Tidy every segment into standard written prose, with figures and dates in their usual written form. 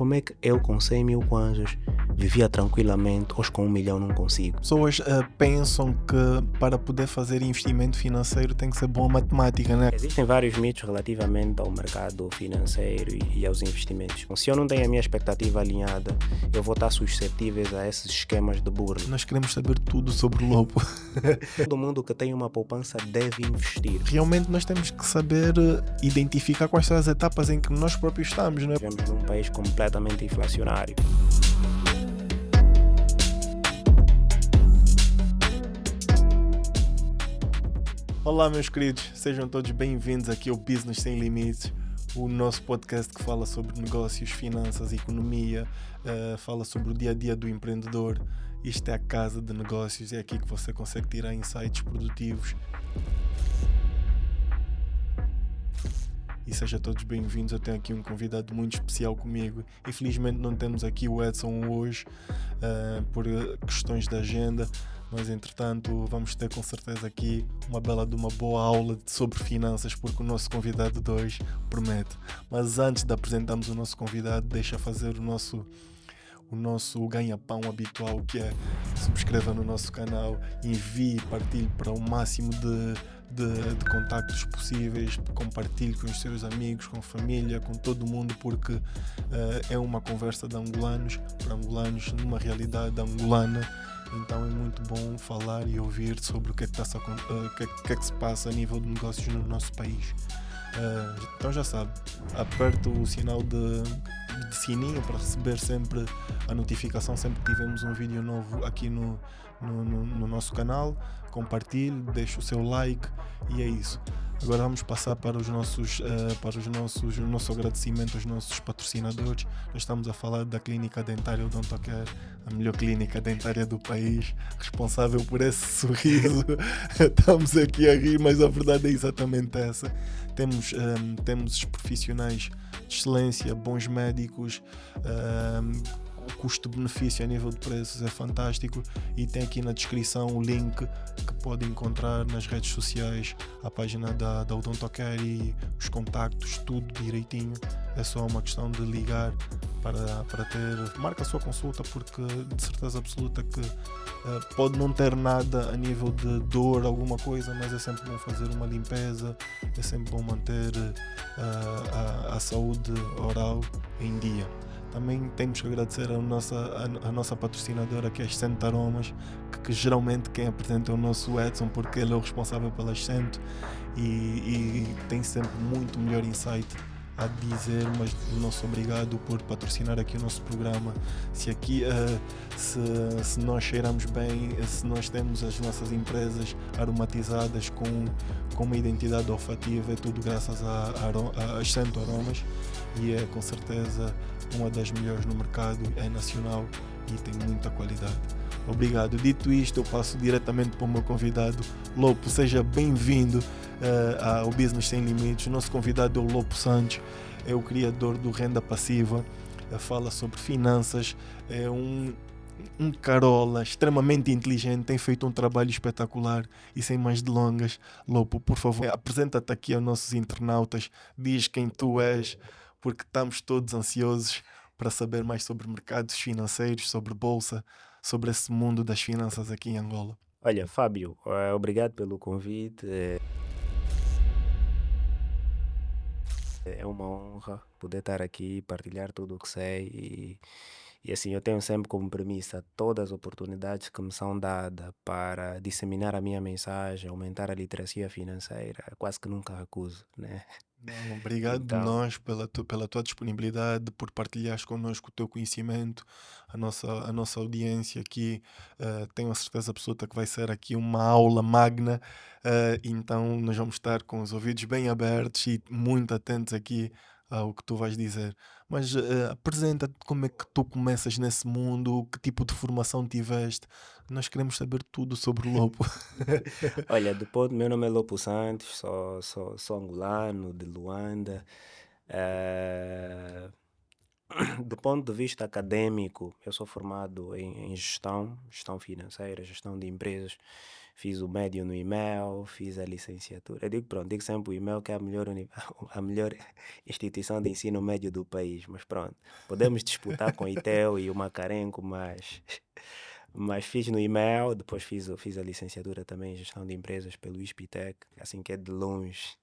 como é que eu com 100 mil kwanzas vivia tranquilamente, hoje com 1 milhão não consigo? Pessoas pensam que para poder fazer investimento financeiro tem que ser bom a matemática, né? Existem vários mitos relativamente ao mercado financeiro e aos investimentos. Se eu não tenho a minha expectativa alinhada, eu vou estar suscetível a esses esquemas de burla. Nós queremos saber tudo sobre o lobo. Todo mundo que tem uma poupança deve investir. Realmente nós temos que saber identificar quais são as etapas em que nós próprios estamos, né? Vivemos num país completamente inflacionário. Olá meus queridos, sejam todos bem-vindos aqui ao Business Sem Limites, o nosso podcast que fala sobre negócios, finanças, economia, fala sobre o dia-a-dia do empreendedor. Isto é a casa de negócios, é aqui que você consegue tirar insights produtivos. E sejam todos bem-vindos, eu tenho aqui um convidado muito especial comigo. Infelizmente não temos aqui o Edson hoje, por questões de agenda, mas entretanto vamos ter com certeza aqui uma boa aula sobre finanças, porque o nosso convidado de hoje promete. Mas antes de apresentarmos o nosso convidado, deixa fazer o nosso ganha-pão habitual, que é subscreva no nosso canal, envie e partilhe para o máximo de contactos possíveis, compartilhe com os seus amigos, com a família, com todo mundo, porque é uma conversa de angolanos para angolanos numa realidade angolana. Então é muito bom falar e ouvir sobre o que é que se passa a nível de negócios no nosso país. Então já sabe, aperta o sinal de sininho para receber sempre a notificação sempre que tivermos um vídeo novo aqui no nosso canal. Compartilhe, deixe o seu like e é isso. Agora vamos passar para o nosso agradecimento aos nossos patrocinadores. Nós estamos a falar da Clínica Dentária Odontocare, a melhor clínica dentária do país, responsável por esse sorriso. Estamos aqui a rir, mas a verdade é exatamente essa. Temos profissionais de excelência, bons médicos, o custo-benefício a nível de preços é fantástico, e tem aqui na descrição o link que pode encontrar nas redes sociais, a página da Odontocare e os contactos, tudo direitinho. É só uma questão de ligar para ter, marca a sua consulta, porque de certeza absoluta que pode não ter nada a nível de dor, alguma coisa, mas é sempre bom fazer uma limpeza, é sempre bom manter a saúde oral em dia. Também temos que agradecer a nossa patrocinadora, que é a Cento Aromas, que geralmente quem apresenta é o nosso Edson, porque ele é o responsável pela Cento e tem sempre muito melhor insight a dizer, mas nosso obrigado por patrocinar aqui o nosso programa. Se nós cheiramos bem, se nós temos as nossas empresas aromatizadas com uma identidade olfativa, é tudo graças a Cento Aromas, e é com certeza uma das melhores no mercado, é nacional e tem muita qualidade. Obrigado. Dito isto, eu passo diretamente para o meu convidado, Lopo. Seja bem-vindo ao Business Sem Limites. O nosso convidado é o Lopo Santos, é o criador do Renda Passiva, fala sobre finanças, é um carola extremamente inteligente, tem feito um trabalho espetacular. E sem mais delongas, Lopo, por favor, apresenta-te aqui aos nossos internautas, diz quem tu és, porque estamos todos ansiosos para saber mais sobre mercados financeiros, sobre bolsa, sobre esse mundo das finanças aqui em Angola. Olha, Fábio, obrigado pelo convite. É uma honra poder estar aqui e partilhar tudo o que sei. E assim, eu tenho sempre como premissa todas as oportunidades que me são dadas para disseminar a minha mensagem, aumentar a literacia financeira, quase que nunca recuso, né? Não, obrigado Então, nós pela tua disponibilidade, por partilhares connosco o teu conhecimento, a nossa audiência aqui. Tenho a certeza absoluta que vai ser aqui uma aula magna, então nós vamos estar com os ouvidos bem abertos e muito atentos aqui ao que tu vais dizer. Mas apresenta-te, como é que tu começas nesse mundo, que tipo de formação tiveste. Nós queremos saber tudo sobre o lobo. olha, meu nome é Lopo Santos, sou angolano, de Luanda. Eh, Do ponto de vista acadêmico, eu sou formado em gestão, gestão financeira, gestão de empresas. Fiz o médio no IMEL, fiz a licenciatura. Eu digo, pronto, digo sempre o IMEL que é a melhor, a melhor instituição de ensino médio do país, mas pronto, podemos disputar com o ITEL e o Macarenco, mas fiz no IMEL, depois fiz a licenciatura também em gestão de empresas pelo ISPITEC, assim que é de longe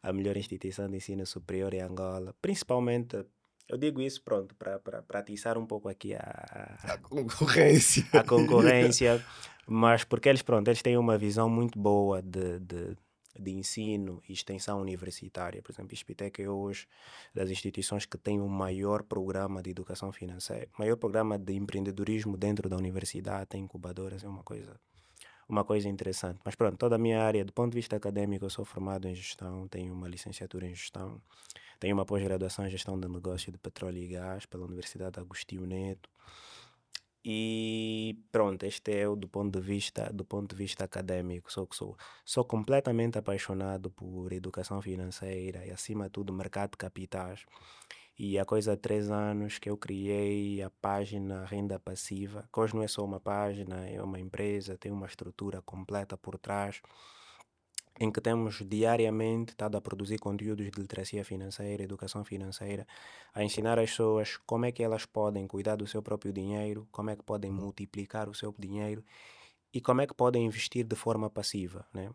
a melhor instituição de ensino superior em Angola. Principalmente, eu digo isso, pronto, para atiçar um pouco aqui A concorrência. a concorrência, mas porque eles, pronto, eles têm uma visão muito boa de ensino e extensão universitária. Por exemplo, a ISPITEC é hoje das instituições que tem o maior programa de educação financeira, maior programa de empreendedorismo dentro da universidade, tem incubadoras, é uma coisa interessante. Mas pronto, toda a minha área, do ponto de vista acadêmico, eu sou formado em gestão, tenho uma licenciatura em gestão, tenho uma pós-graduação em gestão de negócio de petróleo e gás pela Universidade Agostinho Neto. E pronto, este é o do ponto de vista acadêmico. Sou completamente apaixonado por educação financeira e, acima de tudo, mercado de capitais. E há coisa de 3 anos que eu criei a página Renda Passiva, que hoje não é só uma página, é uma empresa, tem uma estrutura completa por trás, em que temos diariamente estado a produzir conteúdos de literacia financeira, educação financeira, a ensinar as pessoas como é que elas podem cuidar do seu próprio dinheiro, como é que podem multiplicar o seu dinheiro e como é que podem investir de forma passiva, né?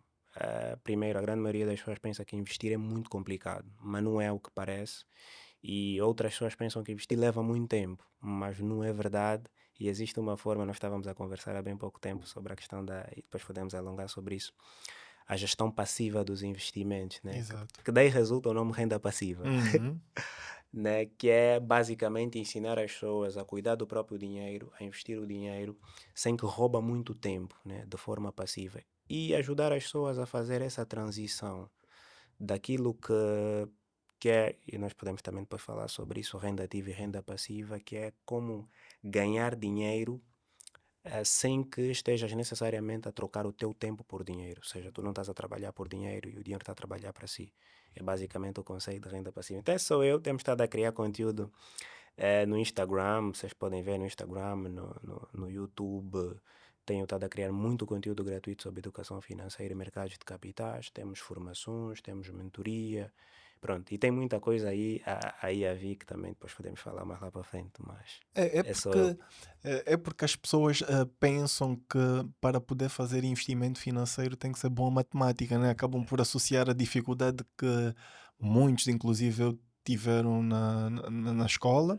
Primeiro, a grande maioria das pessoas pensa que investir é muito complicado, mas não é o que parece. E outras pessoas pensam que investir leva muito tempo, mas não é verdade. E existe uma forma, nós estávamos a conversar há bem pouco tempo sobre a questão e depois podemos alongar sobre isso, a gestão passiva dos investimentos, né? Que, Exato. que daí resulta o nome renda passiva, Uhum. né? Que é basicamente ensinar as pessoas a cuidar do próprio dinheiro, a investir o dinheiro, sem que rouba muito tempo, né? De forma passiva. E ajudar as pessoas a fazer essa transição daquilo que é, e nós podemos também depois falar sobre isso, renda ativa e renda passiva, que é como ganhar dinheiro sem que estejas necessariamente a trocar o teu tempo por dinheiro. Ou seja, tu não estás a trabalhar por dinheiro e o dinheiro está a trabalhar para si. É basicamente o conceito de renda passiva. Então, sou eu, temos estado a criar conteúdo no Instagram, vocês podem ver no Instagram, no YouTube. Tenho estado a criar muito conteúdo gratuito sobre educação financeira e mercados de capitais. Temos formações, temos mentoria. Pronto, e tem muita coisa aí a vir que também depois podemos falar mais lá para frente, mas É, é é só eu. porque, é porque as pessoas pensam que para poder fazer investimento financeiro tem que ser bom a matemática, né? Acabam por associar a dificuldade que muitos, inclusive eu, tiveram na escola,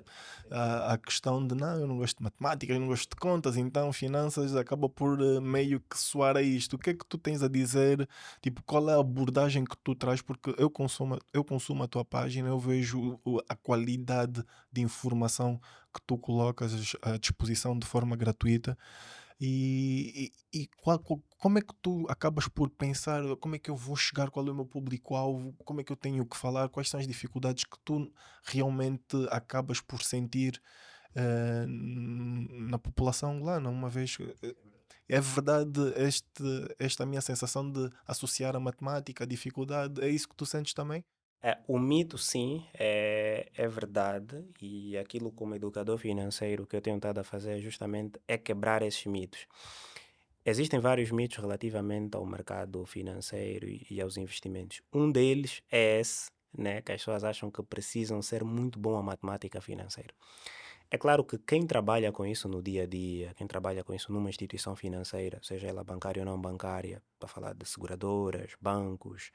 à questão de não, eu não gosto de matemática, eu não gosto de contas, então finanças acaba por meio que soar a isto. O que é que tu tens a dizer? Tipo, qual é a abordagem que tu traz? Porque eu consumo a tua página, eu vejo a qualidade de informação que tu colocas à disposição de forma gratuita e como é que tu acabas por pensar como é que eu vou chegar, qual é o meu público-alvo, como é que eu tenho que falar, quais são as dificuldades que tu realmente acabas por sentir na população angolana, uma vez é verdade esta minha sensação de associar a matemática, a dificuldade, é isso que tu sentes também? O mito, sim, é verdade, e aquilo como educador financeiro que eu tenho estado a fazer justamente é quebrar esses mitos. Existem vários mitos relativamente ao mercado financeiro e aos investimentos. Um deles é esse, né, que as pessoas acham que precisam ser muito bom a matemática financeira. É claro que quem trabalha com isso no dia a dia, quem trabalha com isso numa instituição financeira, seja ela bancária ou não bancária, para falar de seguradoras, bancos,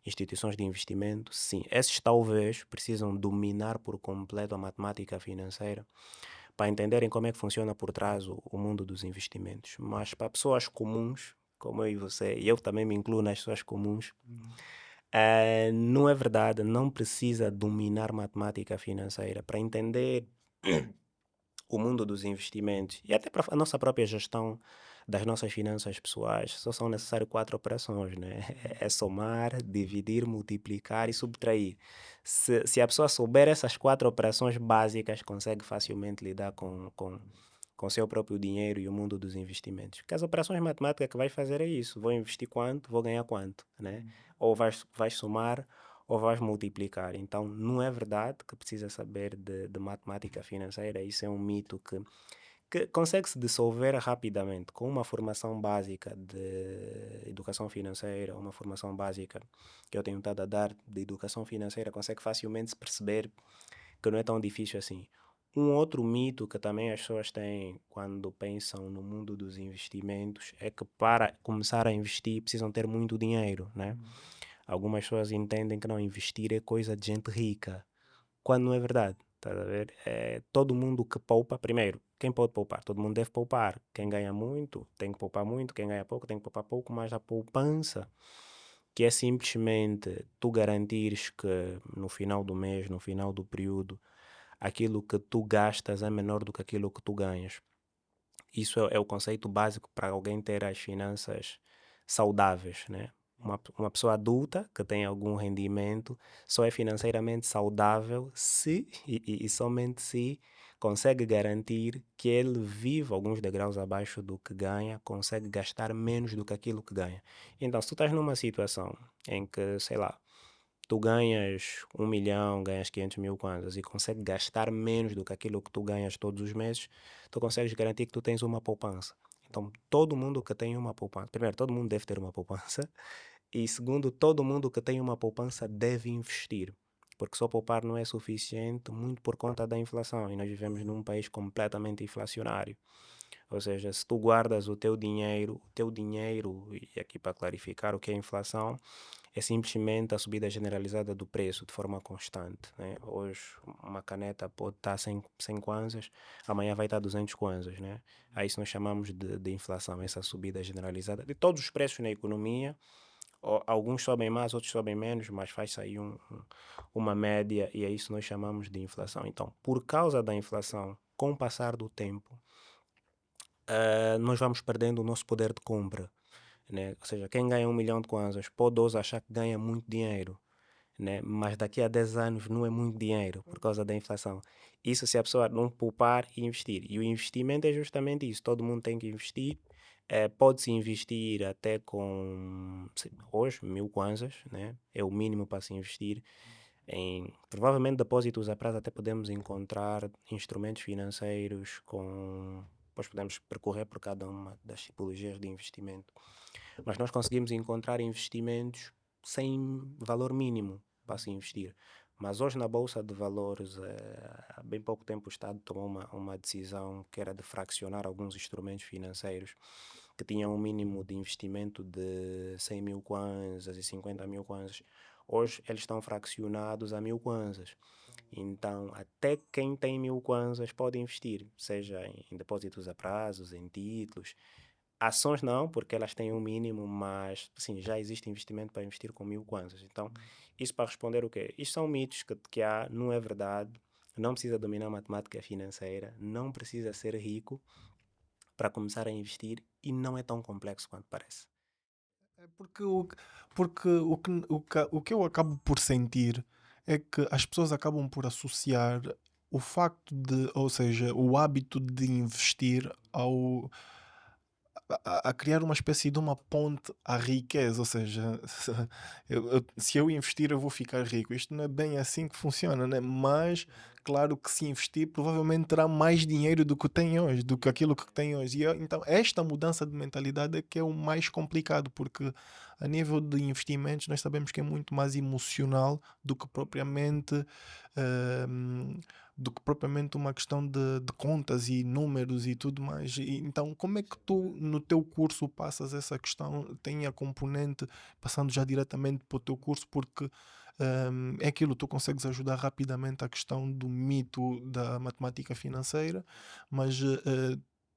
instituições de investimento, sim, esses talvez precisam dominar por completo a matemática financeira para entenderem como é que funciona por trás o mundo dos investimentos. Mas para pessoas comuns, como eu e você, e eu também me incluo nas pessoas comuns, não é verdade, não precisa dominar matemática financeira para entender o mundo dos investimentos e até para a nossa própria gestão das nossas finanças pessoais, só são necessárias 4 operações, né? É somar, dividir, multiplicar e subtrair. Se a pessoa souber essas 4 operações básicas, consegue facilmente lidar com o seu próprio dinheiro e o mundo dos investimentos. Porque as operações matemáticas que vais fazer é isso. Vou investir quanto, vou ganhar quanto, né? Ou vais somar ou vais multiplicar. Então, não é verdade que precisa saber de matemática financeira. Isso é um mito que consegue-se dissolver rapidamente com uma formação básica de educação financeira, uma formação básica que eu tenho estado a dar de educação financeira, consegue facilmente se perceber que não é tão difícil assim. Um outro mito que também as pessoas têm quando pensam no mundo dos investimentos é que para começar a investir precisam ter muito dinheiro, né? Algumas pessoas entendem que não investir é coisa de gente rica, quando não é verdade. Estás a ver? É, todo mundo que poupa, primeiro, quem pode poupar? Todo mundo deve poupar. Quem ganha muito tem que poupar muito, quem ganha pouco tem que poupar pouco, mas a poupança, que é simplesmente tu garantires que no final do mês, no final do período, aquilo que tu gastas é menor do que aquilo que tu ganhas. Isso é o conceito básico para alguém ter as finanças saudáveis, né? Uma pessoa adulta que tem algum rendimento só é financeiramente saudável se e somente se consegue garantir que ele vive alguns degraus abaixo do que ganha, consegue gastar menos do que aquilo que ganha. Então, se tu estás numa situação em que, sei lá, tu ganhas 1 milhão, ganhas 500 mil kwanzas e consegue gastar menos do que aquilo que tu ganhas todos os meses, tu consegues garantir que tu tens uma poupança. Então, todo mundo que tem uma poupança, primeiro, todo mundo deve ter uma poupança, e segundo, todo mundo que tem uma poupança deve investir, porque só poupar não é suficiente, muito por conta da inflação, e nós vivemos num país completamente inflacionário. Ou seja, se tu guardas o teu dinheiro, e aqui para clarificar o que é inflação, é simplesmente a subida generalizada do preço de forma constante, né? Hoje uma caneta pode estar 100 kwanzas, amanhã vai estar 200 kwanzas, né? A isso nós chamamos de inflação, essa subida generalizada de todos os preços na economia. Alguns sobem mais, outros sobem menos, mas faz sair uma média e é isso nós chamamos de inflação. Então, por causa da inflação, com o passar do tempo, nós vamos perdendo o nosso poder de compra, né? Ou seja, quem ganha 1 milhão de kwanzas pode hoje achar que ganha muito dinheiro, né? Mas daqui a 10 anos não é muito dinheiro por causa da inflação. Isso se a pessoa não poupar e investir. E o investimento é justamente isso. Todo mundo tem que investir. Pode-se investir até com, hoje, 1.000 kwanzas, né? É o mínimo para se investir. Provavelmente depósitos a prazo até podemos encontrar instrumentos financeiros com. Depois podemos percorrer por cada uma das tipologias de investimento. Mas nós conseguimos encontrar investimentos sem valor mínimo para se investir. Mas hoje na Bolsa de Valores, há bem pouco tempo o Estado tomou uma decisão que era de fraccionar alguns instrumentos financeiros que tinham um mínimo de investimento de 100 mil kwanzas e 50 mil kwanzas. Hoje eles estão fraccionados a 1.000 kwanzas. Então, até quem tem 1.000 kwanzas pode investir, seja em depósitos a prazos, em títulos. Ações não, porque elas têm um mínimo, mas sim, já existe investimento para investir com 1.000 kwanzas. Então, isso para responder o quê? Isto são mitos que há, não é verdade. Não precisa dominar matemática financeira, não precisa ser rico para começar a investir e não é tão complexo quanto parece. É porque o que eu acabo por sentir é que as pessoas acabam por associar o facto de, ou seja, o hábito de investir a criar uma espécie de uma ponte à riqueza, ou seja, se eu investir eu vou ficar rico. Isto não é bem assim que funciona, né? Mas claro que se investir provavelmente terá mais dinheiro do que tem hoje, do que aquilo que tem hoje. Então esta mudança de mentalidade é que é o mais complicado, porque a nível de investimentos nós sabemos que é muito mais emocional hum, do que propriamente uma questão de contas e números e tudo mais. Então, como é que tu, no teu curso, passas essa questão? Tem a componente, passando já diretamente para o teu curso, porque é aquilo, tu consegues ajudar rapidamente a questão do mito da matemática financeira, mas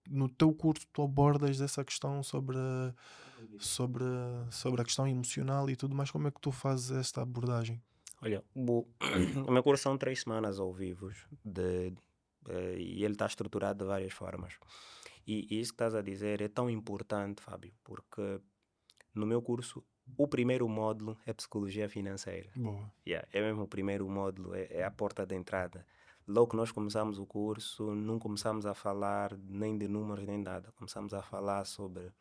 no teu curso tu abordas essa questão sobre, sobre a questão emocional e tudo mais. Como é que tu fazes esta abordagem? Olha, o meu curso são 3 semanas ao vivo e ele está estruturado de várias formas. E isso que estás a dizer é tão importante, Fábio, porque no meu curso o primeiro módulo é psicologia financeira. Boa. Yeah, é mesmo o primeiro módulo, é a porta de entrada. Logo que nós começamos o curso, não começamos a falar nem de números nem nada. Começamos a falar sobre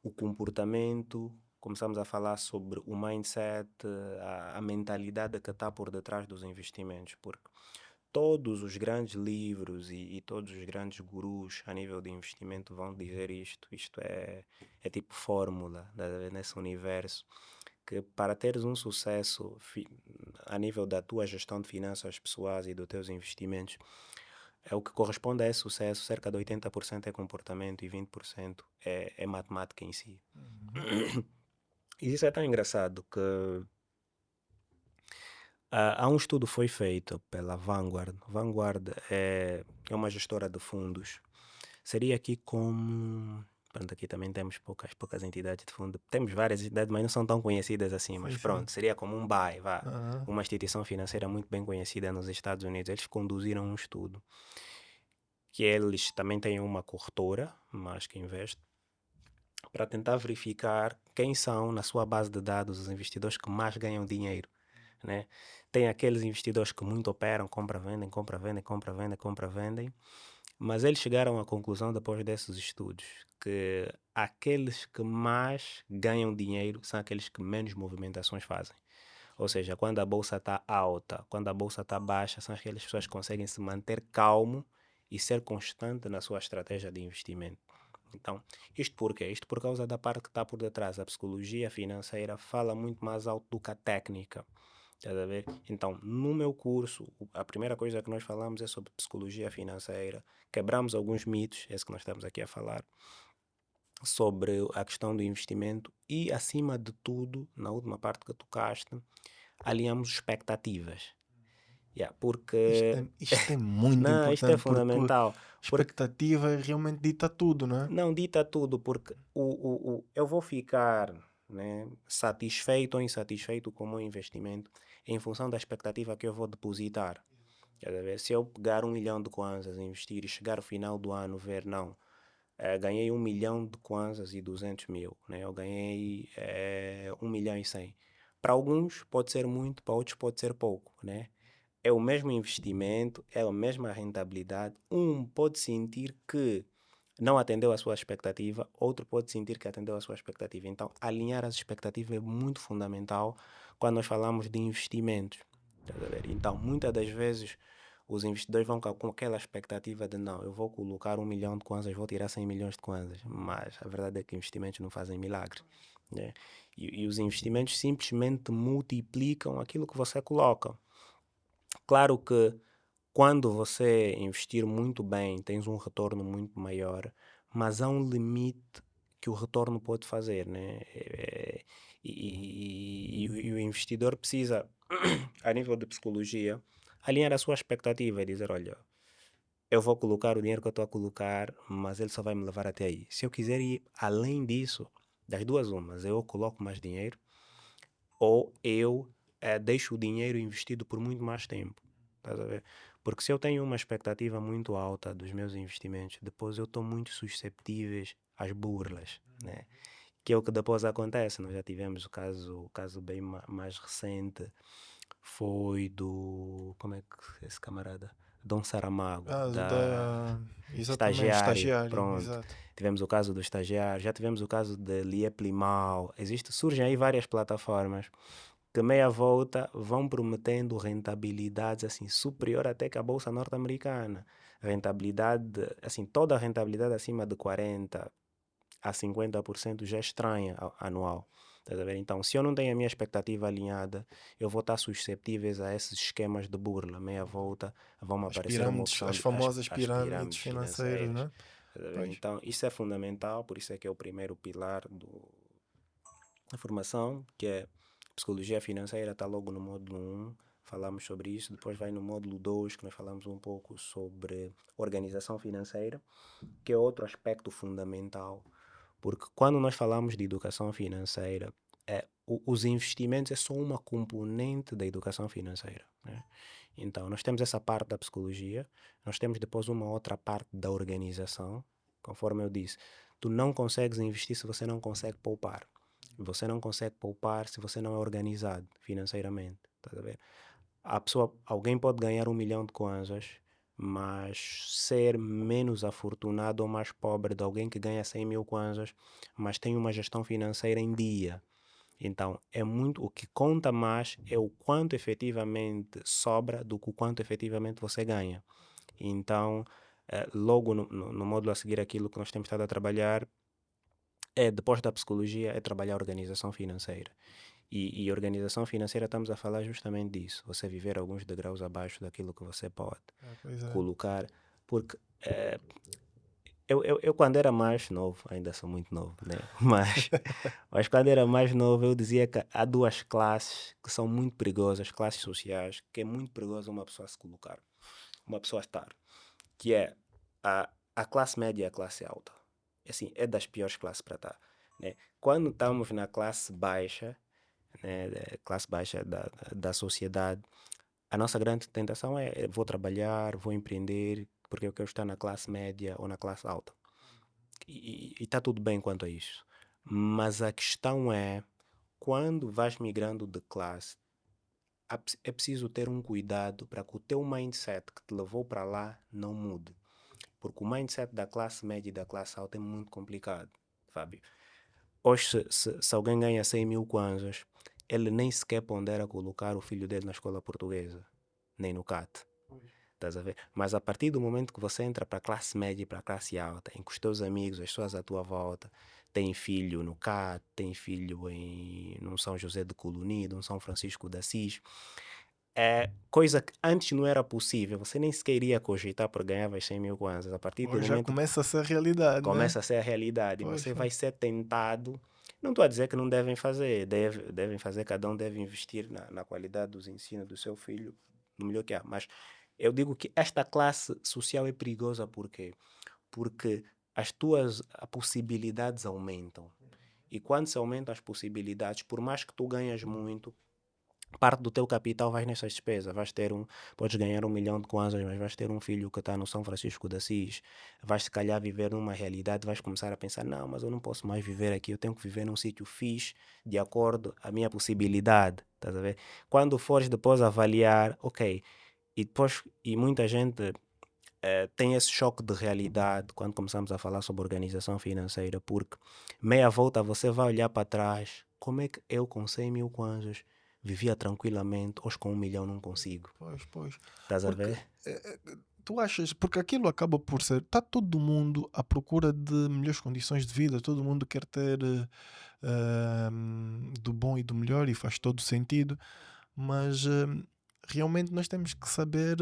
o comportamento, começamos a falar sobre o mindset, a mentalidade que está por detrás dos investimentos, porque todos os grandes livros e todos os grandes gurus a nível de investimento vão dizer isto. Isto é tipo fórmula nesse universo, que para teres um sucesso a nível da tua gestão de finanças pessoais e dos teus investimentos, é o que corresponde a esse sucesso, cerca de 80% é comportamento e 20% é matemática em si. Uhum. E isso é tão engraçado que há um estudo foi feito pela Vanguard. Vanguard é uma gestora de fundos. Seria aqui como. Pronto, aqui também temos poucas entidades de fundo. Temos várias entidades, mas não são tão conhecidas assim. Mas Sim, sim. pronto, seria como um BAE, vá. Aham. Uma instituição financeira muito bem conhecida nos Estados Unidos. Eles conduziram um estudo que eles também têm uma corretora, mas que investe, para tentar verificar quem são, na sua base de dados, os investidores que mais ganham dinheiro, né? Tem aqueles investidores que muito operam, compra, vendem, compra, vendem, compra, vendem, compra, vendem, mas eles chegaram à conclusão, depois desses estudos, que aqueles que mais ganham dinheiro são aqueles que menos movimentações fazem. Ou seja, quando a bolsa está alta, quando a bolsa está baixa, são aquelas pessoas que conseguem se manter calmo e ser constante na sua estratégia de investimento. Então, isto por quê? Isto por causa da parte que está por detrás. A psicologia financeira fala muito mais alto do que a técnica. Estás a ver? Então, no meu curso, a primeira coisa que nós falamos é sobre psicologia financeira. Quebramos alguns mitos, esse que nós estamos aqui a falar, sobre a questão do investimento e, acima de tudo, na última parte que tocaste, alinhamos expectativas. Yeah, porque. Isto é muito Não, isto é importante porque fundamental. Porque expectativa realmente dita tudo, não é? não dita tudo, porque eu vou ficar, né, satisfeito ou insatisfeito com o meu investimento em função da expectativa que eu vou depositar. Quer ver? Se eu pegar 1 milhão de kwanzas, investir e chegar ao final do ano ver, não, ganhei 1 milhão de kwanzas e 200 mil, né? Eu ganhei 1 milhão e 100. Para alguns pode ser muito, para outros pode ser pouco, né? É o mesmo investimento, é a mesma rentabilidade. Um pode sentir que não atendeu à sua expectativa, outro pode sentir que atendeu à sua expectativa. Então, alinhar as expectativas é muito fundamental quando nós falamos de investimentos. Estás a ver? Então, muitas das vezes, os investidores vão com aquela expectativa de não, eu vou colocar 1 milhão de kwanzas, vou tirar 100 milhões de kwanzas. Mas a verdade é que investimentos não fazem milagre, né? E os investimentos simplesmente multiplicam aquilo que você coloca. Claro que quando você investir muito bem, tens um retorno muito maior, mas há um limite que o retorno pode fazer, né? E o investidor precisa, a nível de psicologia, alinhar a sua expectativa e dizer, olha, eu vou colocar o dinheiro que eu estou a colocar, mas ele só vai me levar até aí. Se eu quiser ir além disso, das duas umas, eu coloco mais dinheiro ou eu deixo o dinheiro investido por muito mais tempo. Estás a ver? Porque se eu tenho uma expectativa muito alta dos meus investimentos, depois eu estou muito susceptível às burlas, né? Que é o que depois acontece. Nós já tivemos o caso bem mais recente, foi do, como é que esse camarada? Dom Saramago, Ah, da exatamente, estagiário, estagiário, pronto. exato. Tivemos o caso do estagiário, já tivemos o caso de Liep Limau. Surgem aí várias plataformas que meia volta vão prometendo rentabilidades assim superior até que a bolsa norte-americana. Rentabilidade, assim, toda a rentabilidade acima de 40 a 50% já é estranha anual. Estás a ver? Então, se eu não tenho a minha expectativa alinhada, eu vou estar suscetível a esses esquemas de burla. Meia volta, vão-me As aparecer uma pirâmides, opção as de famosas as pirâmides pirâmides financeiras, financeiras. né? Estás a ver? Pois. Então, isso é fundamental, por isso é que é o primeiro pilar da formação, que é psicologia financeira, está logo no módulo 1, falamos sobre isso. Depois vai no módulo 2, que nós falamos um pouco sobre organização financeira, que é outro aspecto fundamental, porque quando nós falamos de educação financeira, os investimentos é só uma componente da educação financeira, né? Então, nós temos essa parte da psicologia, nós temos depois uma outra parte da organização, conforme eu disse. Tu não consegues investir se você não consegue poupar. Você não consegue poupar se você não é organizado financeiramente. Tá a ver? Alguém pode ganhar 1 milhão de kwanzas, mas ser menos afortunado ou mais pobre de alguém que ganha 100 mil kwanzas, mas tem uma gestão financeira em dia. Então, o que conta mais é o quanto efetivamente sobra do que o quanto efetivamente você ganha. Então, logo no módulo a seguir, aquilo que nós temos estado a trabalhar depois da psicologia, é trabalhar a organização financeira. E organização financeira, estamos a falar justamente disso. Você viver alguns degraus abaixo daquilo que você pode Pois é. colocar. Porque eu, quando era mais novo, ainda sou muito novo, né? Mas quando era mais novo, eu dizia que há duas classes que são muito perigosas, classes sociais, que é muito perigoso uma pessoa se colocar, uma pessoa estar, que é a classe média e a classe alta. Assim, é das piores classes para estar. Né? Quando estamos na classe baixa, né, classe baixa da sociedade, a nossa grande tentação é vou trabalhar, vou empreender, porque eu quero estar na classe média ou na classe alta. E está tudo bem quanto a isso. Mas a questão é, quando vais migrando de classe, é preciso ter um cuidado para que o teu mindset que te levou para lá não mude. Porque o mindset da classe média e da classe alta é muito complicado, Fábio. Hoje, se alguém ganha 100 mil kwanzas, ele nem sequer pondera colocar o filho dele na escola portuguesa, nem no CAT. Estás a ver? Mas a partir do momento que você entra para a classe média e para a classe alta, em que os teus amigos, as pessoas à tua volta, têm filho no CAT, têm filho no São José de Coluni, no São Francisco de Assis, coisa que antes não era possível, você nem sequer iria cogitar por ganhar 100 mil kwanzas. A partir do Hoje já momento que começa a ser realidade, né? começa a ser a realidade e Pois, você pois. vai ser tentado. Não estou a dizer que não devem fazer, devem fazer, cada um deve investir na qualidade dos ensinos do seu filho, no melhor que há. Mas eu digo que esta classe social é perigosa por quê? Porque as tuas possibilidades aumentam. E quando se aumentam as possibilidades, por mais que tu ganhas muito, parte do teu capital vai nessas despesas. Podes ganhar 1 milhão de kwanzas, mas vais ter um filho que está no São Francisco de Assis. Vais se calhar viver numa realidade, vais começar a pensar, não, mas eu não posso mais viver aqui, eu tenho que viver num sítio fixe, de acordo à minha possibilidade. Estás a ver? Quando fores depois avaliar, ok, e muita gente tem esse choque de realidade quando começamos a falar sobre organização financeira, porque meia volta você vai olhar para trás, como é que eu com 100 mil kwanzas vivia tranquilamente, hoje com 1 milhão não consigo. Pois, pois. Estás a Porque ver? tu achas, porque aquilo acaba por ser, está todo mundo à procura de melhores condições de vida, todo mundo quer ter do bom e do melhor e faz todo sentido, mas realmente nós temos que saber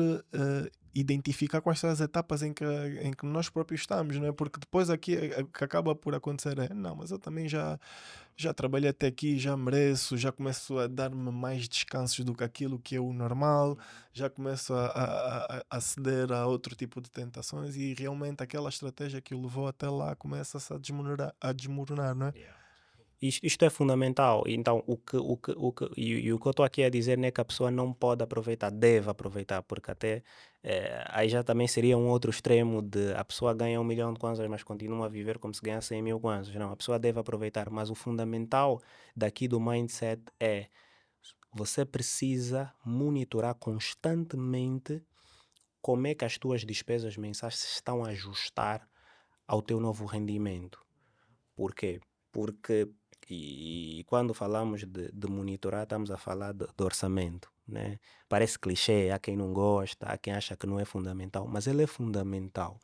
identificar quais são as etapas em que nós próprios estamos, não é? Porque depois aqui o que acaba por acontecer é, não, mas eu também já trabalhei até aqui, já mereço, já começo a dar-me mais descansos do que aquilo que é o normal, já começo a ceder a outro tipo de tentações e realmente aquela estratégia que o levou até lá começa-se a desmoronar, não é? Isto é fundamental. Então, o que eu estou aqui a dizer não é que a pessoa não pode aproveitar, deve aproveitar, porque até aí já também seria um outro extremo de a pessoa ganha 1 milhão de kwanzas, mas continua a viver como se ganhasse 100 mil kwanzas. Não, a pessoa deve aproveitar, mas o fundamental daqui do mindset é você precisa monitorar constantemente como é que as tuas despesas mensais se estão a ajustar ao teu novo rendimento. Por quê? Porque, e quando falamos de monitorar, estamos a falar de orçamento, né? Parece clichê, há quem não gosta, há quem acha que não é fundamental, mas ele é fundamental,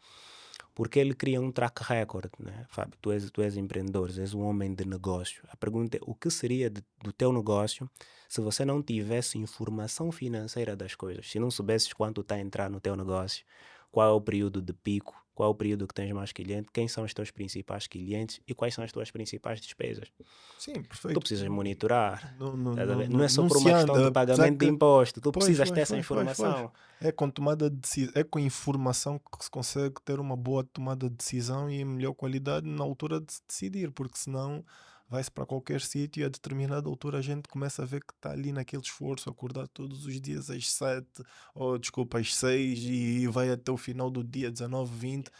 porque ele cria um track record, né? Fábio, tu és empreendedor, és um homem de negócio. A pergunta é, o que seria do teu negócio se você não tivesse informação financeira das coisas? Se não soubesses quanto está a entrar no teu negócio, qual é o período de pico, qual é o período que tens mais cliente, quem são os teus principais clientes e quais são as tuas principais despesas. Sim, Tu perfeito. precisas monitorar, Não, não, estás a não, ver? Não não, é só não por se uma questão de anda, apesar pagamento de que. imposto, tu Pois, precisas ter pois, essa pois, pois, pois. informação. É com tomada de é com informação que se consegue ter uma boa tomada de decisão e melhor qualidade na altura de se decidir, porque senão vai-se para qualquer sítio e a determinada altura a gente começa a ver que está ali naquele esforço, acordar todos os dias às 7, ou desculpa, às 6 e vai até o final do dia 19, 20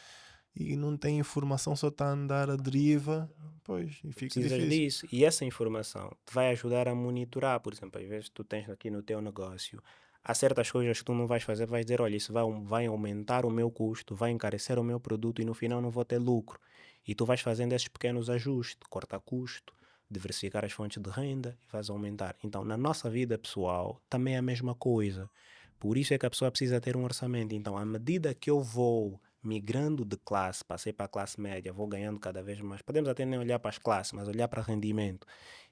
e não tem informação, só está a andar à deriva, pois, e Tu fica precisas difícil. disso e essa informação te vai ajudar a monitorar, por exemplo, às vezes tu tens aqui no teu negócio, há certas coisas que tu não vais fazer, vais dizer, olha, isso vai aumentar o meu custo, vai encarecer o meu produto e no final não vou ter lucro. E tu vais fazendo esses pequenos ajustes, corta custo, diversificar as fontes de renda e vais aumentar. Então, na nossa vida pessoal, também é a mesma coisa. Por isso é que a pessoa precisa ter um orçamento. Então, à medida que eu vou migrando de classe, passei para a classe média, vou ganhando cada vez mais. Podemos até nem olhar para as classes, mas olhar para rendimento.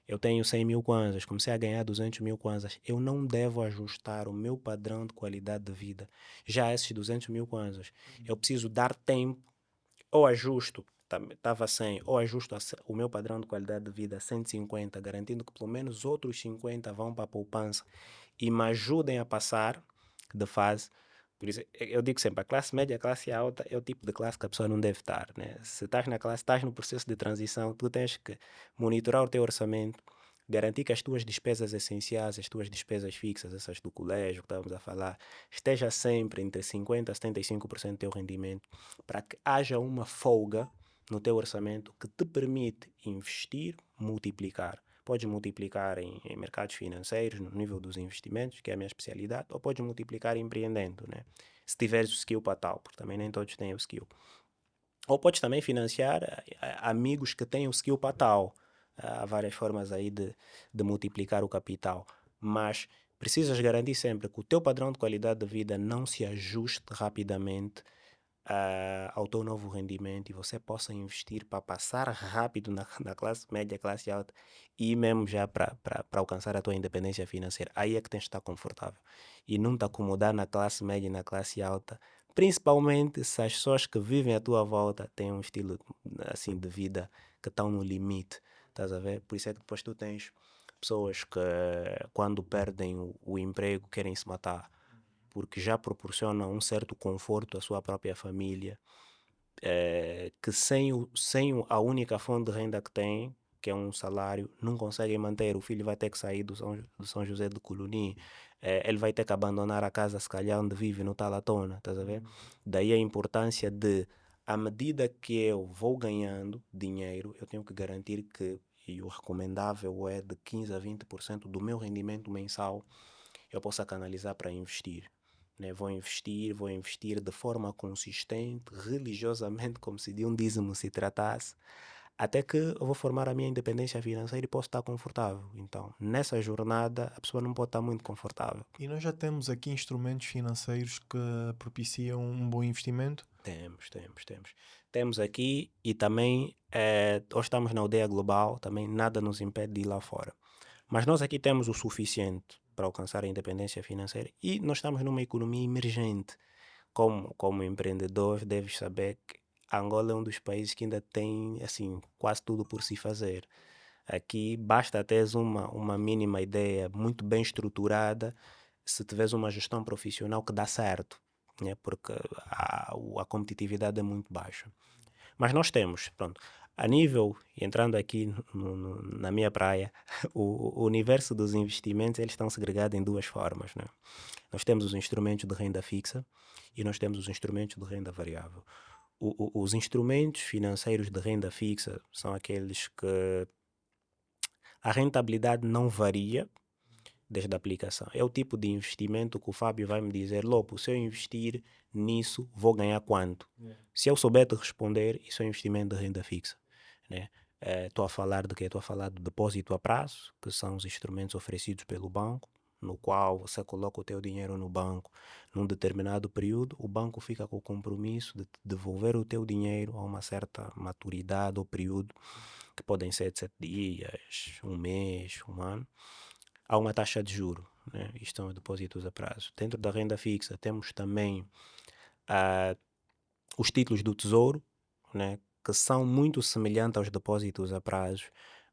Eu tenho 100 mil kwanzas, comecei a ganhar 200 mil kwanzas. Eu não devo ajustar o meu padrão de qualidade de vida. Já esses 200 mil kwanzas, eu preciso dar tempo, ou ajusto, estava 100, ou ajusto o meu padrão de qualidade de vida a 150, garantindo que pelo menos outros 50 vão para a poupança e me ajudem a passar de fase. Por isso, eu digo sempre, a classe média, a classe alta é o tipo de classe que a pessoa não deve estar, né? Se estás na classe, estás no processo de transição, tu tens que monitorar o teu orçamento, garantir que as tuas despesas essenciais, as tuas despesas fixas, essas do colégio que estávamos a falar, esteja sempre entre 50% a 75% do teu rendimento, para que haja uma folga no teu orçamento que te permite investir, multiplicar. Podes multiplicar em mercados financeiros, no nível dos investimentos, que é a minha especialidade, ou podes multiplicar empreendendo, né? Se tiveres o skill para tal, porque também nem todos têm o skill. Ou podes também financiar amigos que têm o skill para tal. Há várias formas aí de multiplicar o capital. Mas precisas garantir sempre que o teu padrão de qualidade de vida não se ajuste rapidamente ao teu novo rendimento e você possa investir para passar rápido na classe média, classe alta e mesmo já para alcançar a tua independência financeira. Aí é que tens de estar confortável e não te acomodar na classe média e na classe alta, principalmente se as pessoas que vivem à tua volta têm um estilo assim de vida que estão no limite, estás a ver? Por isso é que depois tu tens pessoas que quando perdem o emprego querem se matar porque já proporciona um certo conforto à sua própria família, que sem a única fonte de renda que tem, que é um salário, não conseguem manter. O filho vai ter que sair do São José de Colonim, ele vai ter que abandonar a casa, se calhar, onde vive, no Talatona, estás a ver? Daí a importância de, à medida que eu vou ganhando dinheiro, eu tenho que garantir que, e o recomendável é de 15 a 20% do meu rendimento mensal, eu possa canalizar para investir. Né? Vou investir de forma consistente, religiosamente, como se de um dízimo se tratasse, até que eu vou formar a minha independência financeira e posso estar confortável. Então, nessa jornada, a pessoa não pode estar muito confortável. E nós já temos aqui instrumentos financeiros que propiciam um bom investimento? Temos. Temos aqui e também, hoje estamos na aldeia global, também nada nos impede de ir lá fora. Mas nós aqui temos o suficiente para alcançar a independência financeira e nós estamos numa economia emergente. Como empreendedor, deves saber que Angola é um dos países que ainda tem assim, quase tudo por se fazer. Aqui basta teres uma mínima ideia muito bem estruturada, se tiveres uma gestão profissional que dá certo, né? Porque a competitividade é muito baixa. Mas nós temos, pronto, a nível, entrando aqui na minha praia, o universo dos investimentos eles estão segregados em duas formas, né? Nós temos os instrumentos de renda fixa e nós temos os instrumentos de renda variável. Os instrumentos financeiros de renda fixa são aqueles que a rentabilidade não varia desde a aplicação. É o tipo de investimento que o Fábio vai me dizer, Lopo, se eu investir nisso, vou ganhar quanto? Se eu souber te responder, isso é um investimento de renda fixa. Né? Estou a falar de quê? Estou a falar de depósito a prazo, que são os instrumentos oferecidos pelo banco, no qual você coloca o teu dinheiro no banco num determinado período, o banco fica com o compromisso de te devolver o teu dinheiro a uma certa maturidade ou período, que podem ser de 7 dias, um mês, um ano, há uma taxa de juro, né? Isto são depósitos a prazo. Dentro da renda fixa temos também os títulos do tesouro, né? Que são muito semelhantes aos depósitos a prazo,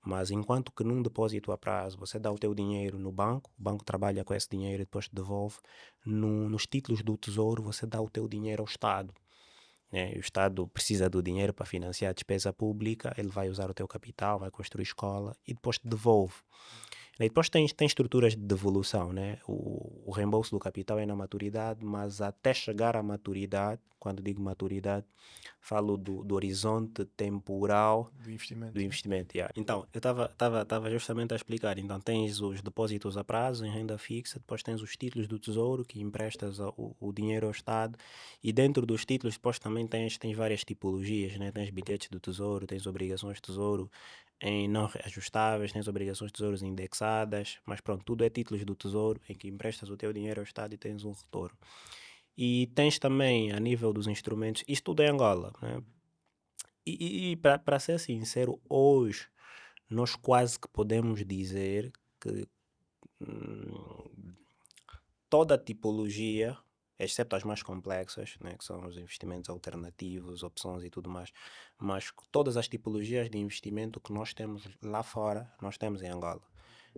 mas enquanto que num depósito a prazo você dá o teu dinheiro no banco, o banco trabalha com esse dinheiro e depois te devolve, nos títulos do tesouro você dá o teu dinheiro ao Estado. Né? O Estado precisa do dinheiro para financiar a despesa pública, ele vai usar o teu capital, vai construir escola e depois te devolve. E depois tem estruturas de devolução, né? O reembolso do capital é na maturidade, mas até chegar à maturidade, quando digo maturidade, falo do horizonte temporal Do investimento. do investimento. Yeah. Então, eu estava justamente a explicar. Então, tens os depósitos a prazo em renda fixa, depois tens os títulos do tesouro, que emprestas o dinheiro ao Estado, e dentro dos títulos, depois também tens várias tipologias, né? Tens bilhetes do tesouro, tens obrigações de tesouro, em não reajustáveis, tens obrigações de tesouros indexadas, mas pronto, tudo é títulos do tesouro em que emprestas o teu dinheiro ao Estado e tens um retorno. E tens também, a nível dos instrumentos, isto tudo é Angola, né? E para ser sincero, hoje nós quase que podemos dizer que hum, toda a tipologia, exceto as mais complexas, né, que são os investimentos alternativos, opções e tudo mais, mas todas as tipologias de investimento que nós temos lá fora, nós temos em Angola.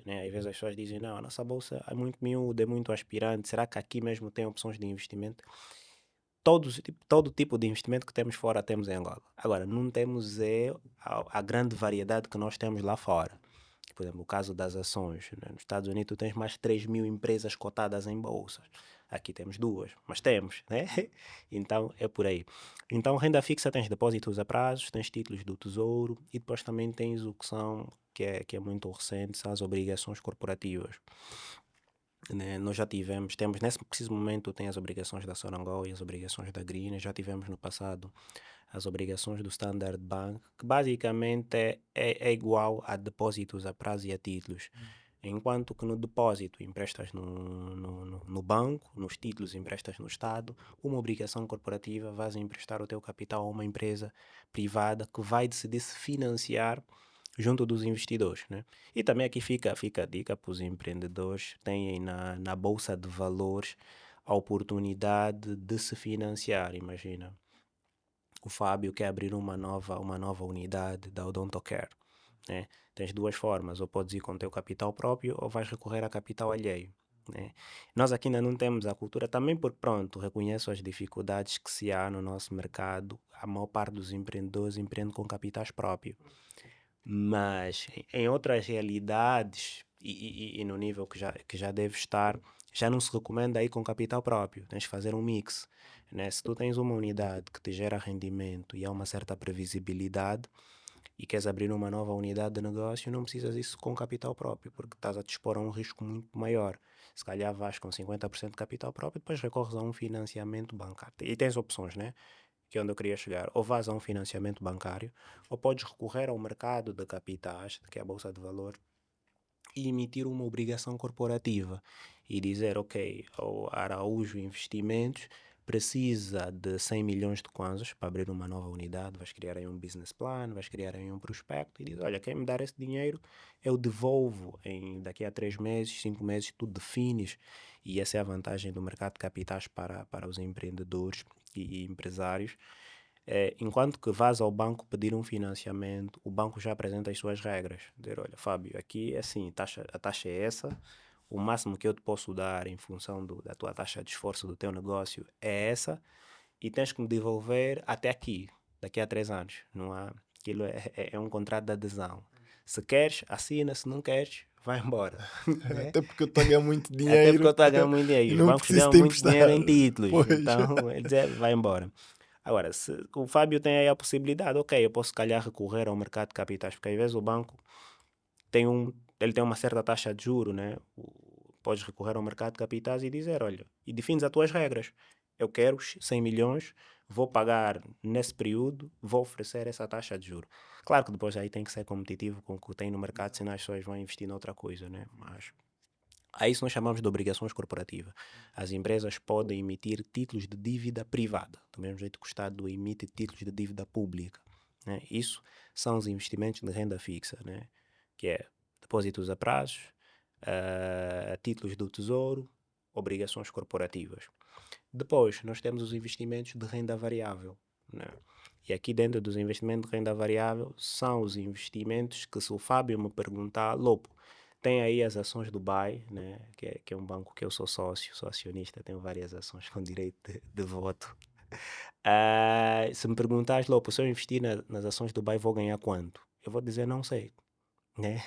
Né? Às vezes as pessoas dizem, não, a nossa bolsa é muito miúda, é muito aspirante, será que aqui mesmo tem opções de investimento? Todo tipo de investimento que temos fora temos em Angola. Agora, não temos a grande variedade que nós temos lá fora. Por exemplo, o caso das ações. Né? Nos Estados Unidos, tu tens mais de 3.000 empresas cotadas em bolsas. Aqui temos duas, mas temos, né? Então, é por aí. Então, renda fixa tens depósitos a prazos, tens títulos do tesouro e depois também tens o que são, que é muito recente, são as obrigações corporativas. Né? Nós já temos nesse preciso momento tem as obrigações da Sonangol e as obrigações da Green, já tivemos no passado as obrigações do Standard Bank, que basicamente é igual a depósitos a prazo e a títulos. Enquanto que no depósito emprestas no banco, nos títulos emprestas no Estado, uma obrigação corporativa vais emprestar o teu capital a uma empresa privada que vai decidir se financiar junto dos investidores, né? E também aqui fica a dica para os empreendedores, têm na Bolsa de Valores a oportunidade de se financiar, imagina. O Fábio quer abrir uma nova unidade da Odontocare, né? Tens duas formas, ou podes ir com o teu capital próprio ou vais recorrer a capital alheio, né? Nós aqui ainda não temos a cultura, também porque, pronto, reconheço as dificuldades que se há no nosso mercado, a maior parte dos empreendedores empreende com capitais próprios. Mas em outras realidades e no nível que já deve estar, já não se recomenda ir com capital próprio. Tens que fazer um mix. Né? Se tu tens uma unidade que te gera rendimento e há uma certa previsibilidade e queres abrir uma nova unidade de negócio, não precisas isso com capital próprio, porque estás a te expor a um risco muito maior. Se calhar vais com 50% de capital próprio, depois recorres a um financiamento bancário. E tens opções, né? Que é onde eu queria chegar. Ou vais a um financiamento bancário, ou podes recorrer ao mercado de capitais, que é a Bolsa de Valores, e emitir uma obrigação corporativa e dizer, ok, o Araújo Investimentos precisa de 100 milhões de kwanzas para abrir uma nova unidade, vais criar aí um business plan, vais criar aí um prospecto e diz, olha, quem me dar esse dinheiro, eu devolvo daqui a 3 meses, 5 meses, tu defines. E essa é a vantagem do mercado de capitais para os empreendedores e empresários. Enquanto que vás ao banco pedir um financiamento, o banco já apresenta as suas regras. Dizer, olha, Fábio, aqui é assim, a taxa é essa, o máximo que eu te posso dar em função da tua taxa de esforço do teu negócio é essa, e tens que me devolver até aqui, daqui a 3 anos. Não há, aquilo é um contrato de adesão. Se queres, assina, se não queres, vai embora. Né? Até porque eu estou a ganhar muito Até porque eu dinheiro estou a ganhar muito dinheiro. e E os não bancos preciso ganham te muito dinheiro emprestar. em títulos. Pois. Então, ele diz, vai embora. Agora, se o Fábio tem aí a possibilidade, ok, eu posso, se calhar, recorrer ao mercado de capitais, porque às vezes o banco tem ele tem uma certa taxa de juro, né? Podes recorrer ao mercado de capitais e dizer, olha, e defines as tuas regras. Eu quero 100 milhões, vou pagar nesse período, vou oferecer essa taxa de juro. Claro que depois aí tem que ser competitivo com o que tem no mercado, senão as pessoas vão investir noutra coisa, né? Mas a isso nós chamamos de obrigações corporativas. As empresas podem emitir títulos de dívida privada, do mesmo jeito que o Estado emite títulos de dívida pública. Né? Isso são os investimentos de renda fixa, né? Que é depósitos a prazos, títulos do tesouro, obrigações corporativas. Depois, nós temos os investimentos de renda variável. Né? E aqui dentro dos investimentos de renda variável são os investimentos que, se o Fábio me perguntar, Lopo, tem aí as ações do BAE, né? que é um banco que eu sou sócio, sou acionista, tenho várias ações com direito de voto. Se me perguntares, Lopo, se eu investir nas ações do BAE vou ganhar quanto? Eu vou dizer não sei. Né?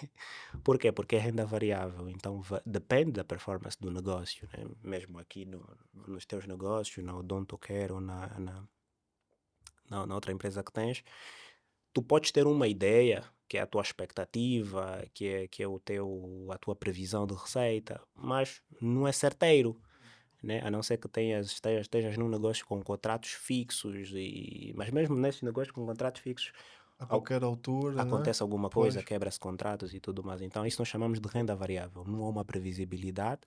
Por quê? Porque é renda variável, então depende da performance do negócio, né? Mesmo aqui nos teus negócios, na Odontocare ou na outra empresa que tens, tu podes ter uma ideia, que é a tua expectativa, que é a tua previsão de receita, mas não é certeiro. Né? A não ser que estejas num negócio com contratos fixos, mas mesmo nesses negócios com contratos fixos, A Al- qualquer altura, né? Acontece alguma coisa, Pois. quebra-se contratos e tudo mais. Então, isso nós chamamos de renda variável. Não há uma previsibilidade.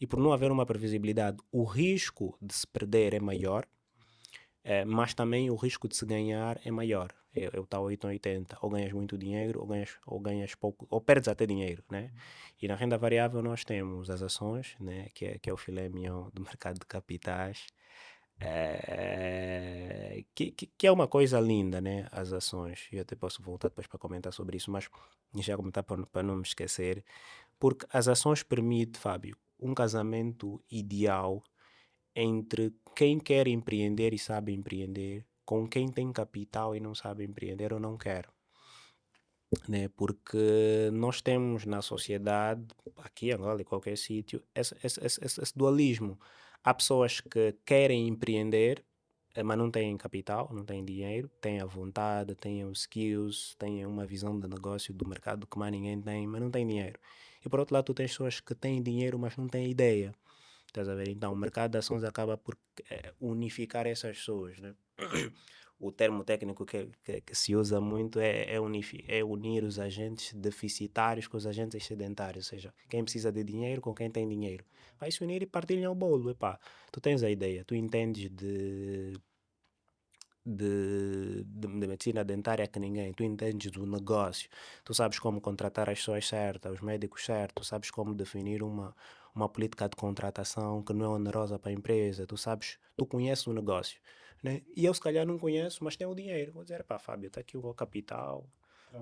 E por não haver uma previsibilidade, o risco de se perder é maior, mas também o risco de se ganhar é maior. É o tal 8 ou 80. Ou ganhas muito dinheiro, ou ganhas pouco, ou perdes até dinheiro, né? E na renda variável nós temos as ações, né? Que é o filé mignon do mercado de capitais. Que é uma coisa linda, né? As ações. Eu até posso voltar depois para comentar sobre isso, mas já comentar para não me esquecer. Porque as ações permitem, Fábio, um casamento ideal entre quem quer empreender e sabe empreender, com quem tem capital e não sabe empreender ou não quer, né? Porque nós temos na sociedade, aqui em Angola, em qualquer sítio, esse dualismo. Há pessoas que querem empreender, mas não têm capital, não têm dinheiro, têm a vontade, têm os skills, têm uma visão de negócio do mercado que mais ninguém tem, mas não têm dinheiro. E por outro lado, tu tens pessoas que têm dinheiro, mas não têm ideia. Estás a ver? Então, o mercado de ações acaba por unificar essas pessoas, né? O termo técnico que se usa muito é unir os agentes deficitários com os agentes excedentários, ou seja, quem precisa de dinheiro com quem tem dinheiro. Vai se unir e partilham o bolo. Epá, tu tens a ideia, tu entendes de medicina dentária que ninguém, tu entendes do negócio, tu sabes como contratar as pessoas certas, os médicos certos, tu sabes como definir uma política de contratação que não é onerosa para a empresa, tu sabes, tu conheces o negócio, né? E eu se calhar não conheço, mas tenho o dinheiro, vou dizer, pá, Fábio, está aqui o capital,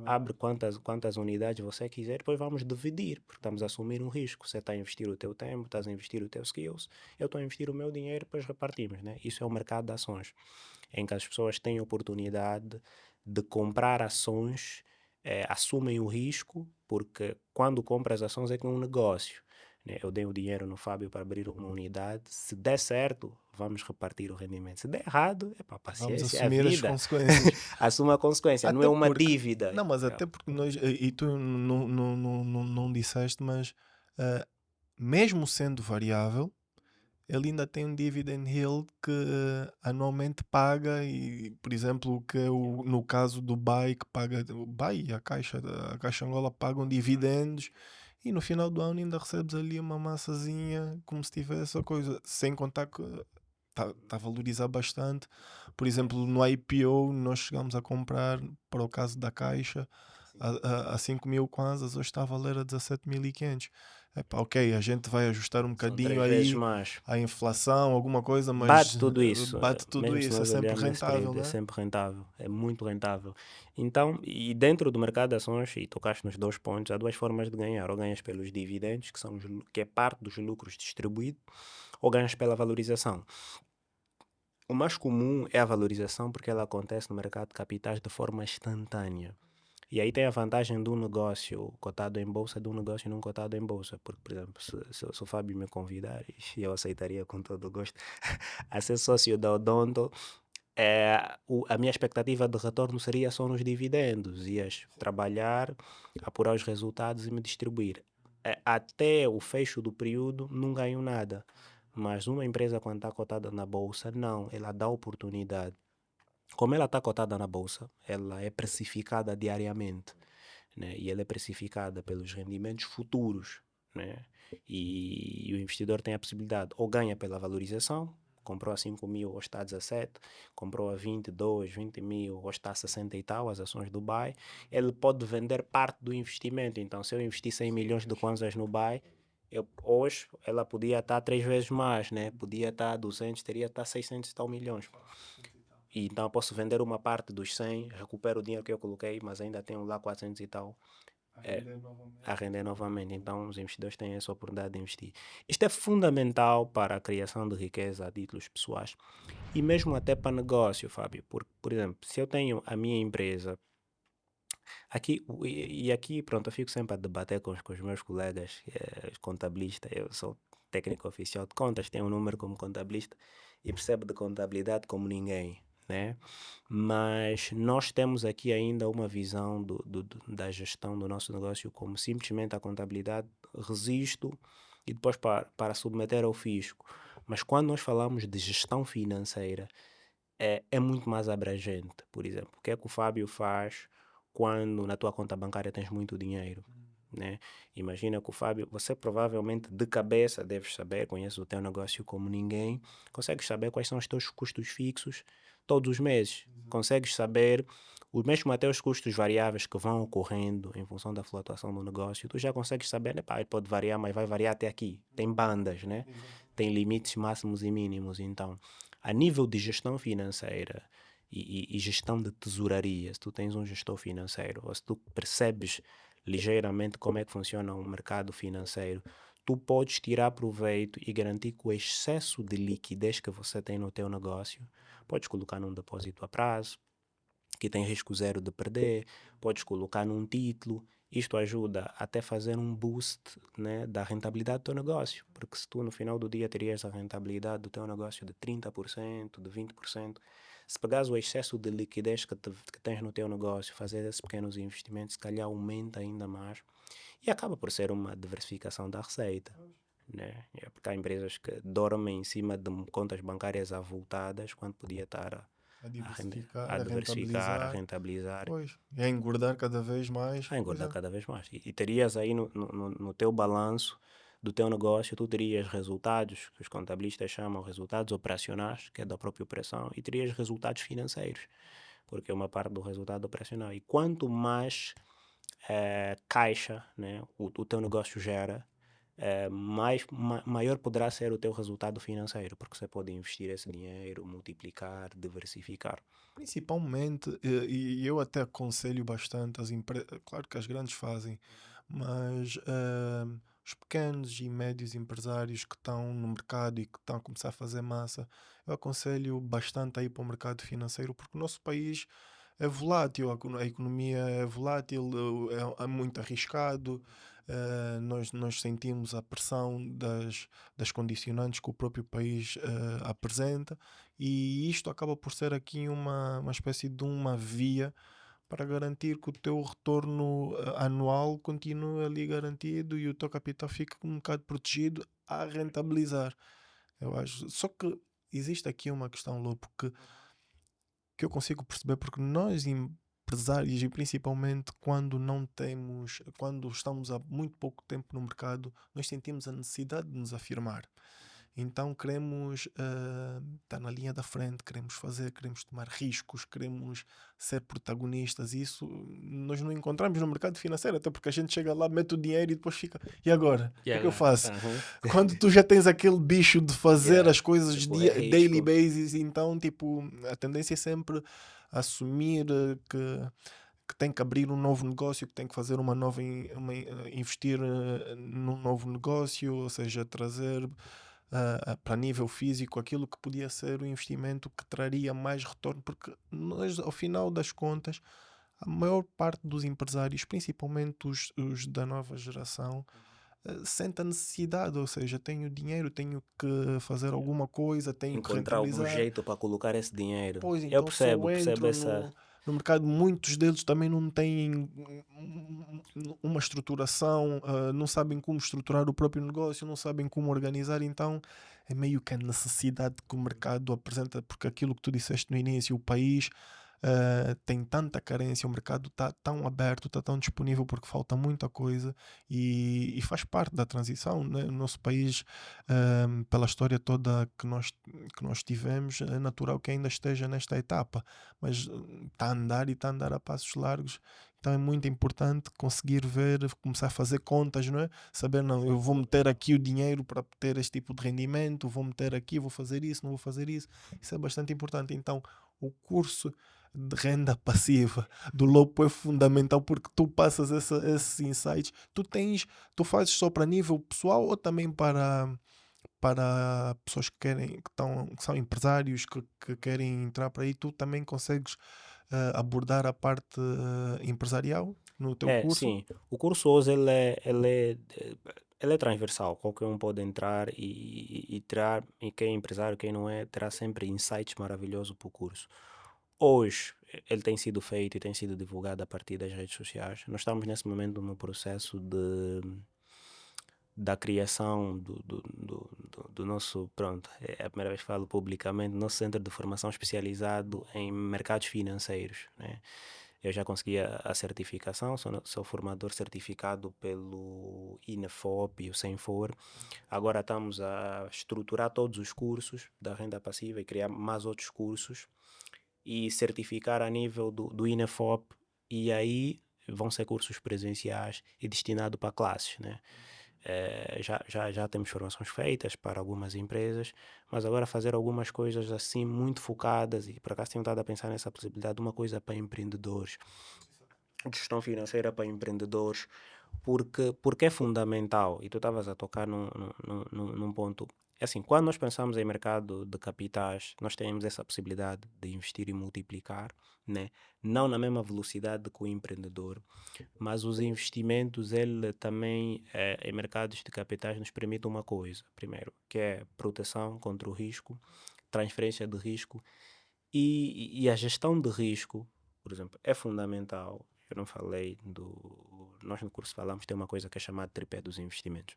abre quantas unidades você quiser, depois vamos dividir, porque estamos a assumir um risco. Você está a investir o teu tempo, estás a investir os teus skills, eu estou a investir o meu dinheiro, depois repartimos, né? Isso é o mercado de ações, em que as pessoas têm oportunidade de comprar ações, assumem o risco, porque quando compras ações é que é um negócio, né? Eu dei o dinheiro no Fábio para abrir uma unidade, se der certo, vamos repartir o rendimento. Se der errado, é para Vamos paciência, é a assumir as vida. consequências. Assuma a consequência, não é Até uma porque, dívida. não, mas até porque nós, e tu não disseste, mas ah, mesmo sendo variável, ele ainda tem um dividend yield que anualmente paga e, por exemplo, que é no caso do BAI, que paga o BAI e a Caixa Angola pagam dividendos e no final do ano ainda recebes ali uma massazinha como se tivesse a coisa, sem contar que está a valorizar bastante. Por exemplo, no IPO nós chegamos a comprar, para o caso da Caixa, a 5 mil kwanzas, hoje está a valer a 17.500. Epá, ok, a gente vai ajustar um São bocadinho 3 vezes aí mais. a inflação, alguma coisa, Bate mas tudo isso, bate tudo mesmo se isso, é nós sempre olharmos nesse rentável, período, é né? sempre rentável, é muito rentável. Então, e dentro do mercado de ações, e tocaste nos 2 pontos, há 2 formas de ganhar: ou ganhas pelos dividendos, que é parte dos lucros distribuídos, ou ganhas pela valorização. O mais comum é a valorização porque ela acontece no mercado de capitais de forma instantânea. E aí tem a vantagem de um negócio cotado em bolsa de um negócio não cotado em bolsa. Porque, por exemplo, se o Fábio me convidar, e eu aceitaria com todo o gosto, a ser sócio da Odonto, a minha expectativa de retorno seria só nos dividendos. Ias trabalhar, apurar os resultados e me distribuir. Até o fecho do período, não ganho nada. Mas uma empresa, quando está cotada na bolsa, não, ela dá oportunidade. Como ela está cotada na bolsa, ela é precificada diariamente, né? E ela é precificada pelos rendimentos futuros, né? E o investidor tem a possibilidade, ou ganha pela valorização, comprou a 5 mil, hoje está a 17, comprou a 22, 20 mil, hoje está a 60 e tal, as ações do BAI, ele pode vender parte do investimento. Então, se eu investir 100 milhões de kwanzas no BAI, hoje ela podia estar 3 vezes mais, né? Podia estar 200, teria estar 600 e tal milhões. E então eu posso vender uma parte dos 100, recupero o dinheiro que eu coloquei, mas ainda tenho lá 400 e tal a render novamente. Então os investidores têm essa oportunidade de investir. Isto é fundamental para a criação de riqueza a títulos pessoais e mesmo até para negócio, Fábio. Por exemplo, se eu tenho a minha empresa, aqui, e aqui, pronto, eu fico sempre a debater com os meus colegas contabilistas. Eu sou técnico oficial de contas, tenho um número como contabilista e percebo de contabilidade como ninguém, né? Mas nós temos aqui ainda uma visão da gestão do nosso negócio como simplesmente a contabilidade, resisto e depois para submeter ao fisco. Mas quando nós falamos de gestão financeira, é muito mais abrangente. Por exemplo, o que é que o Fábio faz quando na tua conta bancária tens muito dinheiro? Né? Imagina que o Fábio, você provavelmente de cabeça deves saber, conheces o teu negócio como ninguém, consegues saber quais são os teus custos fixos todos os meses. Consegues saber os mesmo até os custos variáveis que vão ocorrendo em função da flutuação do negócio, tu já consegues saber, né, pá, ele pode variar, mas vai variar até aqui. Tem bandas, né? Tem limites máximos e mínimos. Então, a nível de gestão financeira e gestão de tesouraria, se tu tens um gestor financeiro, ou se tu percebes ligeiramente como é que funciona o mercado financeiro, tu podes tirar proveito e garantir que o excesso de liquidez que você tem no teu negócio, podes colocar num depósito a prazo, que tem risco zero de perder, podes colocar num título. Isto ajuda até fazer um boost, né, da rentabilidade do teu negócio, porque se tu no final do dia terias a rentabilidade do teu negócio de 30%, de 20%, se pegares o excesso de liquidez que tens no teu negócio, fazer esses pequenos investimentos, se calhar aumenta ainda mais e acaba por ser uma diversificação da receita. Né? É porque há empresas que dormem em cima de contas bancárias avultadas quando podia estar A a diversificar, a diversificar, a rentabilizar, rentabilizar, pois, e a engordar cada vez mais. a Pois engordar é. cada vez mais. E terias aí no teu balanço do teu negócio, tu terias resultados, que os contabilistas chamam resultados operacionais, que é da própria operação, e terias resultados financeiros, porque é uma parte do resultado operacional. E quanto mais caixa, né, o teu negócio gera, maior poderá ser o teu resultado financeiro, porque você pode investir esse dinheiro, multiplicar, diversificar. Principalmente, e eu até aconselho bastante as empresas, claro que as grandes fazem, mas os pequenos e médios empresários que estão no mercado e que estão a começar a fazer massa, eu aconselho bastante a ir para o mercado financeiro, porque o nosso país é volátil, a economia é volátil, é muito arriscado. Nós sentimos a pressão das condicionantes que o próprio país apresenta, e isto acaba por ser aqui uma espécie de uma via para garantir que o teu retorno anual continue ali garantido e o teu capital fique um bocado protegido a rentabilizar. Eu acho. Só que existe aqui uma questão, Lopo, que eu consigo perceber, porque nós empresários, e principalmente quando não temos, quando estamos há muito pouco tempo no mercado, nós sentimos a necessidade de nos afirmar. Então queremos estar na linha da frente, queremos fazer, queremos tomar riscos, queremos ser protagonistas. E isso nós não encontramos no mercado financeiro, até porque a gente chega lá, mete o dinheiro e depois fica. E agora? O E que é que eu agora? faço? Aham. Quando tu já tens aquele bicho de fazer Yeah. as coisas Tipo, é daily risco. basis, então tipo, a tendência é sempre assumir que tem que abrir um novo negócio, que tem que fazer uma nova investir num novo negócio, ou seja, trazer para nível físico aquilo que podia ser o investimento que traria mais retorno, porque nós, ao final das contas, a maior parte dos empresários, principalmente os da nova geração, sente a necessidade, ou seja, tenho dinheiro, tenho que fazer alguma coisa, tenho que Encontrar algum rentabilizar. jeito para colocar esse dinheiro. Pois Eu então, se eu percebo entro essa. no mercado, muitos deles também não têm uma estruturação, não sabem como estruturar o próprio negócio, não sabem como organizar, então é meio que a necessidade que o mercado apresenta, porque aquilo que tu disseste no início, o país tem tanta carência, o mercado está tão aberto, está tão disponível porque falta muita coisa, e faz parte da transição, né? O nosso país, pela história toda que nós tivemos, é natural que ainda esteja nesta etapa, mas está a andar e está a andar a passos largos. Então é muito importante conseguir ver, começar a fazer contas, não é? Saber, não, eu vou meter aqui o dinheiro para ter este tipo de rendimento, vou meter aqui, vou fazer isso, não vou fazer isso. Isso é bastante importante. Então, o curso de renda passiva do Lopo é fundamental, porque tu passas esses insights. Tu fazes só para nível pessoal ou também para pessoas que querem, que são empresários, que querem entrar para aí? Tu também consegues abordar a parte empresarial no teu É, curso? sim. O curso hoje ele é transversal. Qualquer um pode entrar e tirar, e quem é empresário, quem não é, terá sempre insights maravilhosos para o curso. Hoje, ele tem sido feito e tem sido divulgado a partir das redes sociais. Nós estamos nesse momento no processo da criação do nosso, pronto, é a primeira vez que falo publicamente, nosso centro de formação especializado em mercados financeiros, né? Eu já consegui a certificação, sou formador certificado pelo INEFOP e o SENFOR. Agora estamos a estruturar todos os cursos da renda passiva e criar mais outros cursos e certificar a nível do INEFOP, e aí vão ser cursos presenciais e destinados para classes, né? Já temos formações feitas para algumas empresas, mas agora fazer algumas coisas assim muito focadas, e por acaso tenho estado a pensar nessa possibilidade de uma coisa para empreendedores, gestão financeira para empreendedores, porque é fundamental, e tu estavas a tocar num ponto. É assim, quando nós pensamos em mercado de capitais, nós temos essa possibilidade de investir e multiplicar, né? Não na mesma velocidade que o empreendedor, mas os investimentos, ele também, em mercados de capitais, nos permite uma coisa, primeiro, que é proteção contra o risco, transferência de risco e a gestão de risco, por exemplo, é fundamental. Eu não falei do. Nós no curso falamos, tem uma coisa que é chamada tripé dos investimentos.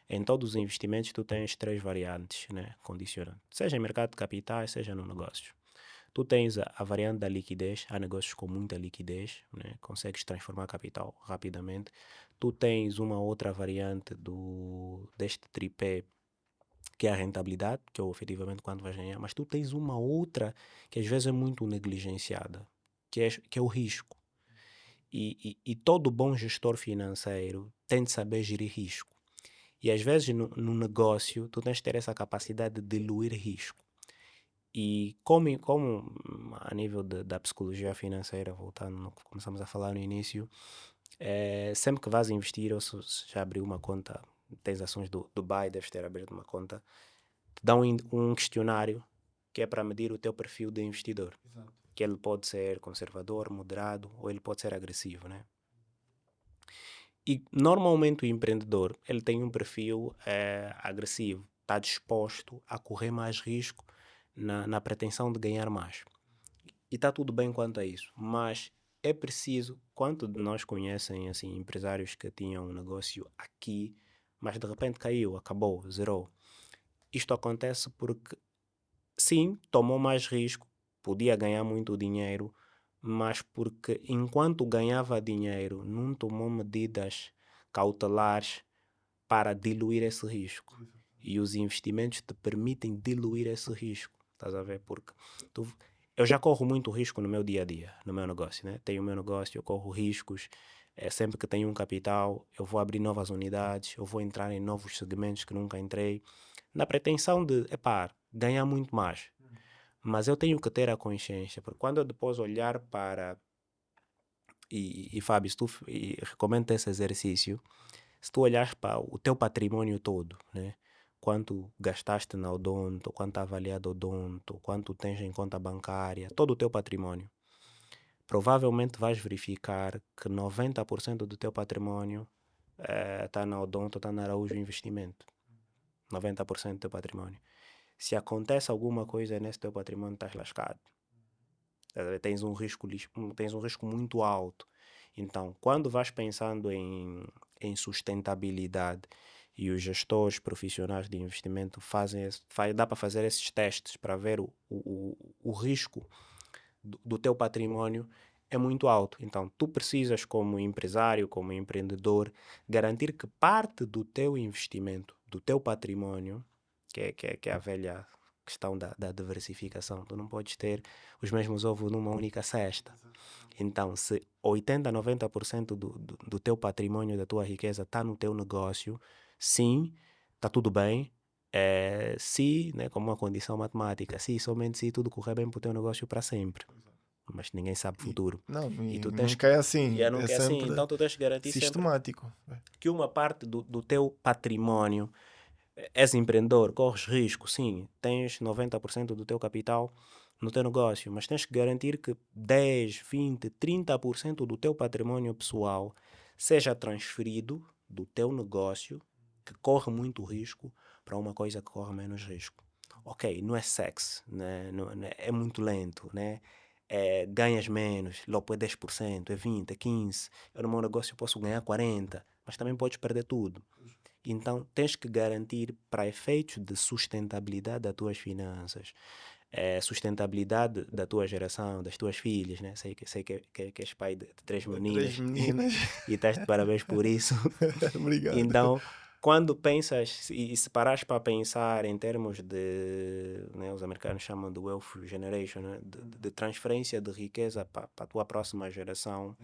Em todos os investimentos, tu tens três variantes, né, condicionantes, seja em mercado de capitais, seja no negócio. Tu tens a variante da liquidez, há negócios com muita liquidez, né, consegues transformar capital rapidamente. Tu tens uma outra variante deste tripé, que é a rentabilidade, que é efetivamente quanto vais ganhar, mas tu tens uma outra que às vezes é muito negligenciada, que é o risco. E todo bom gestor financeiro tem de saber gerir risco. E às vezes no negócio tu tens de ter essa capacidade de diluir risco. E como a nível da psicologia financeira, voltando no que começamos a falar no início, sempre que vais investir, ou se já abriu uma conta, tens ações do Dubai, deves ter aberto uma conta, te dá um questionário que é para medir o teu perfil de investidor. Exato. Que ele pode ser conservador, moderado, ou ele pode ser agressivo, né? E normalmente o empreendedor, ele tem um perfil agressivo, está disposto a correr mais risco na pretensão de ganhar mais. E está tudo bem quanto a isso, mas é preciso, quanto de nós conhecem assim, empresários que tinham um negócio aqui, mas de repente caiu, acabou, zerou. Isto acontece porque, sim, tomou mais risco, podia ganhar muito dinheiro, mas porque enquanto ganhava dinheiro, não tomou medidas cautelares para diluir esse risco. E os investimentos te permitem diluir esse risco. Estás a ver? Porque tu, eu já corro muito risco no meu dia a dia, no meu negócio, né? Tenho o meu negócio, eu corro riscos. Sempre que tenho um capital, eu vou abrir novas unidades, eu vou entrar em novos segmentos que nunca entrei, na pretensão de, epá, ganhar muito mais. Mas eu tenho que ter a consciência, porque quando eu depois olhar para. E Fábio, se tu, e recomendo esse exercício, se tu olhares para o teu patrimônio todo, né? Quanto gastaste na odonto, quanto está avaliado odonto, quanto tens em conta bancária, todo o teu patrimônio, provavelmente vais verificar que 90% do teu patrimônio está na odonto, está na Araújo Investimento. 90% do teu patrimônio. Se acontece alguma coisa nesse teu patrimônio, estás lascado. Tens um risco muito alto. Então, quando vais pensando em sustentabilidade, e os gestores profissionais de investimento dá para fazer esses testes para ver o risco do teu patrimônio é muito alto. Então, tu precisas, como empresário, como empreendedor, garantir que parte do teu investimento, do teu patrimônio, que é a velha questão da diversificação, tu não podes ter os mesmos ovos numa única cesta. Então, se 80, 90% do teu patrimônio, da tua riqueza está no teu negócio, sim, está tudo bem. Se, né, como uma condição matemática, se somente se tudo correr bem para o teu negócio para sempre. Mas ninguém sabe o futuro. Não, E tu tens nunca que. é E assim. não É quer assim, sempre então tu tens que garantir sempre sistemático. que uma parte do teu patrimônio. És empreendedor, corres risco, sim, tens 90% do teu capital no teu negócio, mas tens que garantir que 10, 20, 30% do teu patrimônio pessoal seja transferido do teu negócio, que corre muito risco, para uma coisa que corre menos risco. Ok, não é sexy, né? É muito lento, né? Ganhas menos, logo é 10%, é 20%, é 15%. Eu no meu negócio posso ganhar 40%, mas também podes perder tudo. Então, tens que garantir para efeitos de sustentabilidade das tuas finanças, sustentabilidade da tua geração, das tuas filhas, né? Sei que és pai de três Três meninas meninas. e estás de parabéns por isso. Obrigado. Então, quando pensas e se parares para pensar em termos de, né, os americanos chamam de wealth generation, né, de transferência de riqueza para a tua próxima geração,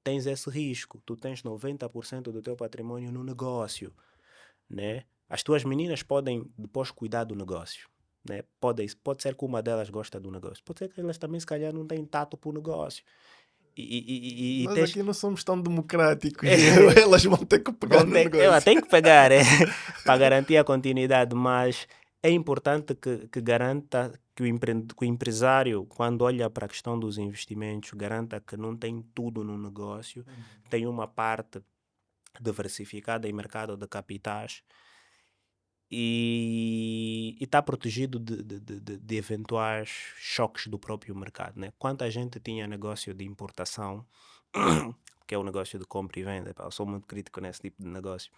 tens esse risco. Tu tens 90% do teu patrimônio no negócio, né? As tuas meninas podem depois cuidar do negócio, né? Pode ser que uma delas gosta do negócio. Pode ser que elas também, se calhar, não têm tato para o negócio. E Nós tens... aqui não somos tão democráticos. Elas vão ter que pegar Vão no ter, ela negócio. tem que pegar para garantir a continuidade, mas é importante que garanta que o empresário, quando olha para a questão dos investimentos, garanta que não tem tudo no negócio, tem uma parte diversificada em mercado de capitais e está protegido de eventuais choques do próprio mercado. Né? Quanta gente tinha negócio de importação, que é o negócio de compra e venda, pá, eu sou muito crítico nesse tipo de negócio.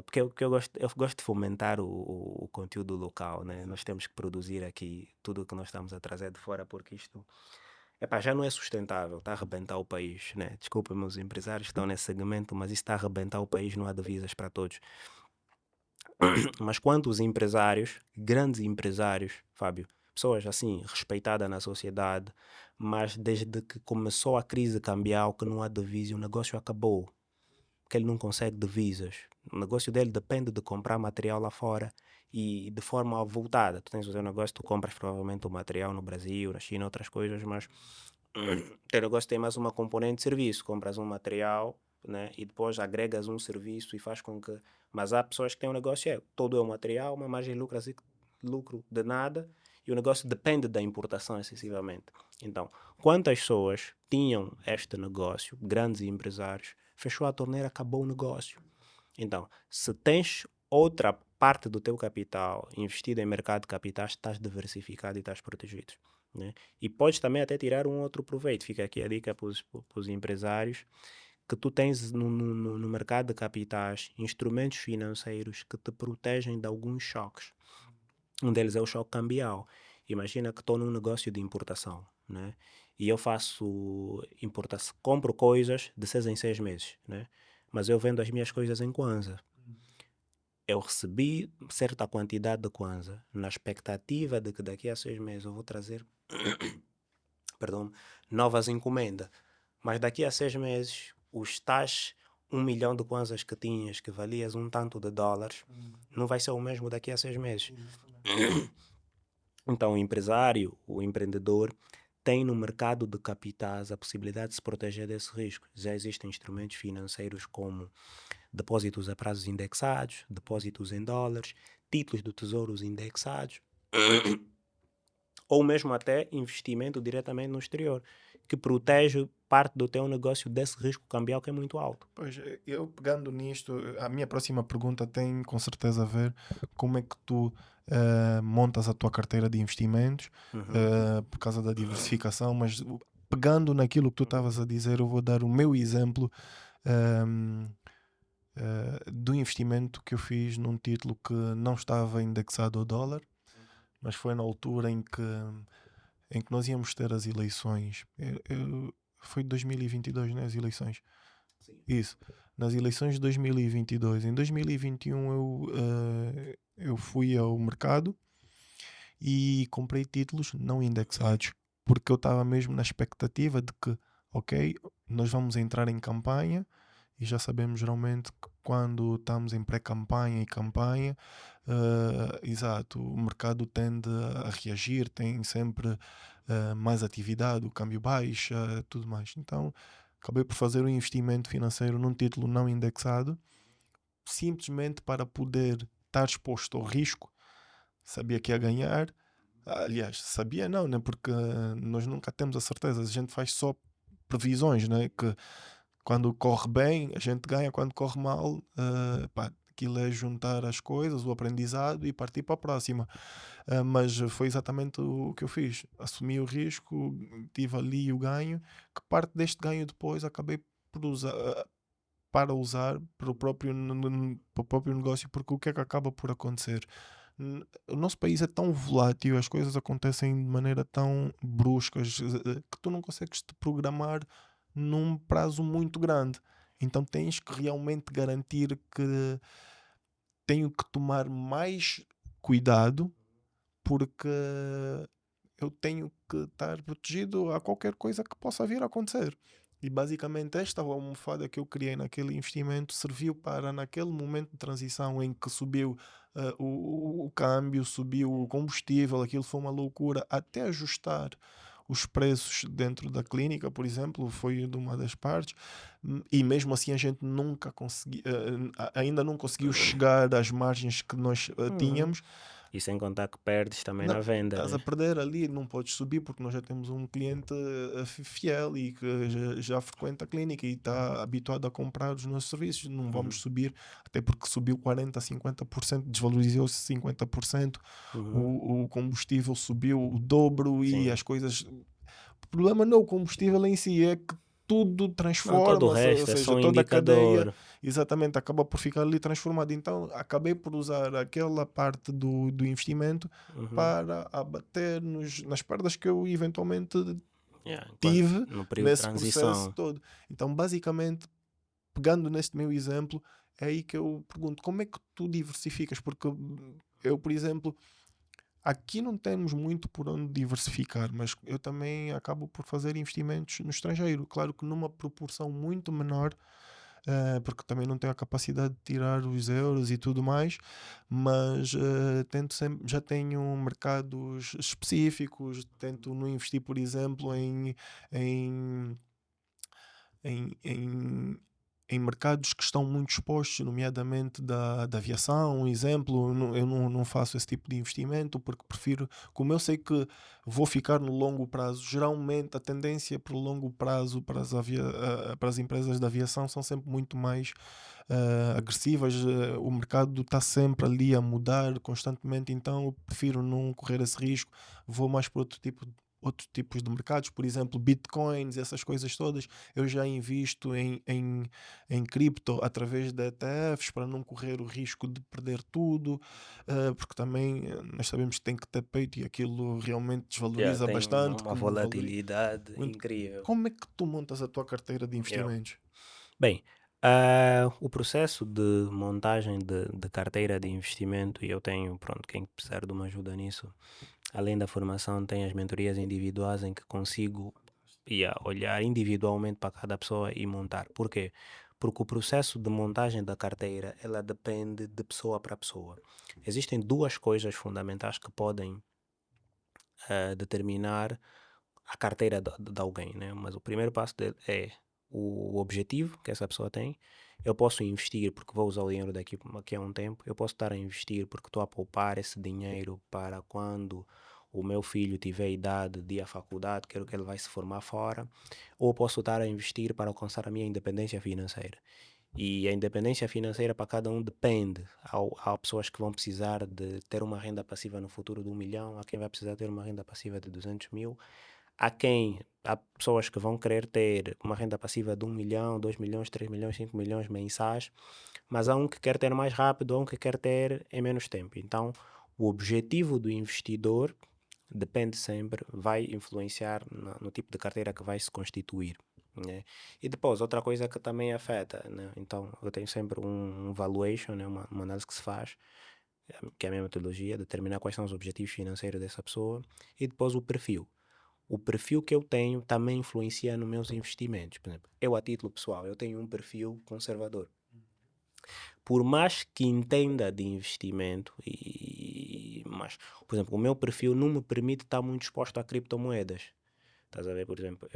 Porque eu gosto de fomentar o conteúdo local, né? Nós temos que produzir aqui tudo o que nós estamos a trazer de fora, porque isto já não é sustentável, está a arrebentar o país, né? Desculpa, meus empresários que estão nesse segmento, mas isso está a arrebentar o país, não há divisas para todos. Mas quantos empresários, grandes empresários, Fábio, pessoas assim, respeitadas na sociedade, mas desde que começou a crise cambial, que não há divisa, o negócio acabou, porque ele não consegue divisas. O negócio dele depende de comprar material lá fora e de forma avultada. Tu tens o teu negócio, tu compras provavelmente o material no Brasil, na China, outras coisas, mas o teu negócio tem mais uma componente de serviço. Compras um material, né, e depois agregas um serviço e faz com que... Mas há pessoas que têm um negócio, todo é o material, uma margem de lucro de nada, e o negócio depende da importação excessivamente. Então, quantas pessoas tinham este negócio, grandes empresários, fechou a torneira, acabou o negócio. Então, se tens outra parte do teu capital investido em mercado de capitais, estás diversificado e estás protegido. Né? E podes também até tirar um outro proveito. Fica aqui a dica para os empresários, que tu tens no mercado de capitais instrumentos financeiros que te protegem de alguns choques. Um deles é o choque cambial. Imagina que estou num negócio de importação, né? E eu faço importação, compro coisas de 6 em 6 meses, né? Mas eu vendo as minhas coisas em Kwanza. Eu recebi certa quantidade de Kwanza na expectativa de que daqui a 6 meses eu vou trazer, perdão, novas encomendas. Mas daqui a 6 meses, os tais 1 milhão de Kwanzas que tinhas, que valias um tanto de dólares, não vai ser o mesmo daqui a 6 meses. Então, o empresário, o empreendedor, tem no mercado de capitais a possibilidade de se proteger desse risco. Já existem instrumentos financeiros como depósitos a prazos indexados, depósitos em dólares, títulos de tesouros indexados, ou mesmo até investimento diretamente no exterior, que protege parte do teu negócio desse risco cambial que é muito alto. Pois, eu pegando nisto, a minha próxima pergunta tem com certeza a ver como é que tu montas a tua carteira de investimentos por causa da diversificação, mas pegando naquilo que tu estavas a dizer, eu vou dar o meu exemplo ehm, do investimento que eu fiz num título que não estava indexado ao dólar, mas foi na altura em que nós íamos ter as eleições. Foi 2022, né, as eleições. Sim. Isso. Nas eleições de 2022. Em 2021 eu fui ao mercado e comprei títulos não indexados, porque eu estava mesmo na expectativa de que, ok, nós vamos entrar em campanha e já sabemos geralmente que quando estamos em pré-campanha e campanha, exato, o mercado tende a reagir, tem sempre mais atividade, o câmbio baixa, tudo mais. Então, acabei por fazer um investimento financeiro num título não indexado, simplesmente para poder estar exposto ao risco. Sabia que ia ganhar. Aliás, sabia não, né? Porque nós nunca temos a certeza. A gente faz só previsões, né? Que quando corre bem, a gente ganha. Quando corre mal, pá, aquilo é juntar as coisas, o aprendizado e partir para a próxima. Mas foi exatamente o que eu fiz. Assumi o risco, tive ali o ganho, que parte deste ganho depois acabei por usar. para usar para para o próprio negócio, porque o que é que acaba por acontecer? O nosso país é tão volátil, as coisas acontecem de maneira tão bruscas, que tu não consegues te programar num prazo muito grande. Então tens que realmente garantir que tenho que tomar mais cuidado, porque eu tenho que estar protegido a qualquer coisa que possa vir a acontecer. E basicamente esta almofada que eu criei naquele investimento serviu para, naquele momento de transição em que subiu o câmbio, subiu o combustível, aquilo foi uma loucura, até ajustar os preços dentro da clínica, por exemplo, foi de uma das partes, e mesmo assim a gente nunca conseguiu, ainda não conseguiu chegar às margens que nós Uhum. tínhamos. E sem contar que perdes também Não, na venda, estás a né? perder ali, não podes subir porque nós já temos um cliente fiel e que já frequenta a clínica e está habituado a comprar os nossos serviços. Não vamos Uhum. subir, até porque subiu 40, 50%, desvalorizou-se 50%, Uhum. o combustível subiu o dobro e Sim. as coisas. O problema não é o combustível em si, é que tudo Não, todo o transforma-se, ou resto é só seja, um toda a cadeia, indicador. exatamente, acaba por ficar ali transformada. Então, acabei por usar aquela parte do investimento Uhum. para abater nas perdas que eu eventualmente Yeah, tive no período de nesse processo transição. todo. Então, basicamente, pegando neste meu exemplo, é aí que eu pergunto: como é que tu diversificas? Porque eu, por exemplo, aqui não temos muito por onde diversificar, mas eu também acabo por fazer investimentos no estrangeiro. Claro que numa proporção muito menor, porque também não tenho a capacidade de tirar os euros e tudo mais, mas tento sempre, já tenho mercados específicos, tento não investir, por exemplo, em em em mercados que estão muito expostos, nomeadamente da aviação, um exemplo, eu não faço esse tipo de investimento porque prefiro, como eu sei que vou ficar no longo prazo, geralmente a tendência para o longo prazo para para as empresas de aviação são sempre muito mais agressivas, o mercado está sempre ali a mudar constantemente, então eu prefiro não correr esse risco, vou mais para outros tipos de mercados, por exemplo, bitcoins, essas coisas todas, eu já invisto em cripto através de ETFs para não correr o risco de perder tudo, porque também nós sabemos que tem que ter peito e aquilo realmente Yeah, desvaloriza tem bastante, uma como valoriza volatilidade muito. incrível. Como é que tu montas a tua carteira de Yeah. investimentos? Bem, o processo de montagem de carteira de investimento, e eu tenho, pronto, quem precisar de uma ajuda nisso, além da formação, tem as mentorias individuais em que consigo olhar individualmente para cada pessoa e montar. Por quê? Porque o processo de montagem da carteira, ela depende de pessoa para pessoa. Existem duas coisas fundamentais que podem determinar a carteira de alguém, né? Mas o primeiro passo é o objetivo que essa pessoa tem. Eu posso investir porque vou usar o dinheiro daqui a um tempo. Eu posso estar a investir porque estou a poupar esse dinheiro para quando o meu filho tiver idade de ir à faculdade, quero que ele vai se formar fora. Ou posso estar a investir para alcançar a minha independência financeira. E a independência financeira para cada um depende. Há pessoas que vão precisar de ter uma renda passiva no futuro de 1 milhão, há quem vai precisar ter uma renda passiva de 200 mil, há pessoas que vão querer ter uma renda passiva de 1 milhão, 2 milhões, 3 milhões, 5 milhões mensais, mas há um que quer ter mais rápido, há um que quer ter em menos tempo. Então, o objetivo do investidor depende sempre, vai influenciar no tipo de carteira que vai se constituir. Né? E depois, outra coisa que também afeta, né? Então eu tenho sempre um valuation, né? Uma análise que se faz, que é a minha metodologia, determinar quais são os objetivos financeiros dessa pessoa, e depois o perfil. O perfil que eu tenho também influencia nos meus investimentos. Por exemplo, eu a título pessoal, eu tenho um perfil conservador. Por mais que entenda de investimento, mas, por exemplo, o meu perfil não me permite estar muito exposto a criptomoedas. Estás a ver, por exemplo,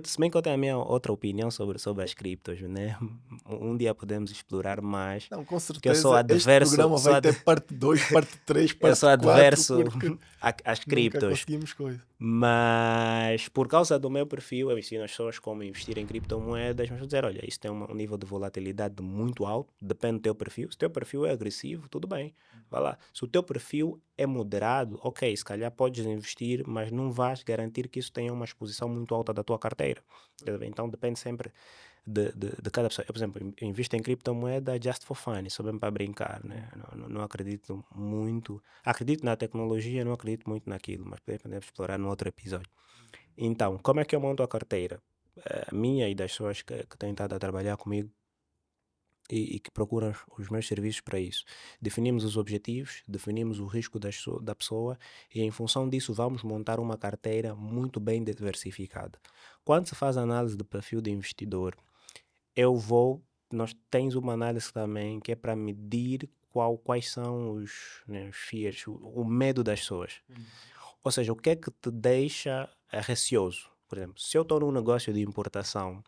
se bem que eu tenho a minha outra opinião sobre as criptos, né? Um dia podemos explorar mais, Não, com porque eu sou certeza este adverso, programa vai ter parte 2, parte 3, eu parte sou 4, adverso porque às nunca criptos. conseguimos coisa. Mas por causa do meu perfil, eu ensino as pessoas como investir em criptomoedas, mas vou dizer, olha, isso tem um nível de volatilidade muito alto, depende do teu perfil. Se o teu perfil é agressivo, tudo bem, vai lá. Se o teu perfil é moderado, ok, se calhar podes investir, mas não vais garantir que isso tenha uma exposição muito alta da tua carteira. Então depende sempre de cada pessoa. Eu, por exemplo, invisto em criptomoeda just for fun, só mesmo para brincar, né? Não acredito muito. Acredito na tecnologia, não acredito muito naquilo, mas podemos explorar num outro episódio. Então, como é que eu monto a carteira? A minha e das pessoas que têm estado a trabalhar comigo e que procuram os meus serviços para isso. Definimos os objetivos, definimos o risco da pessoa e, em função disso, vamos montar uma carteira muito bem diversificada. Quando se faz análise de perfil de investidor, eu vou. Nós temos uma análise também que é para medir quais são os fears, o medo das pessoas. Ou seja, o que é que te deixa receoso? Por exemplo, se eu estou num negócio de importação,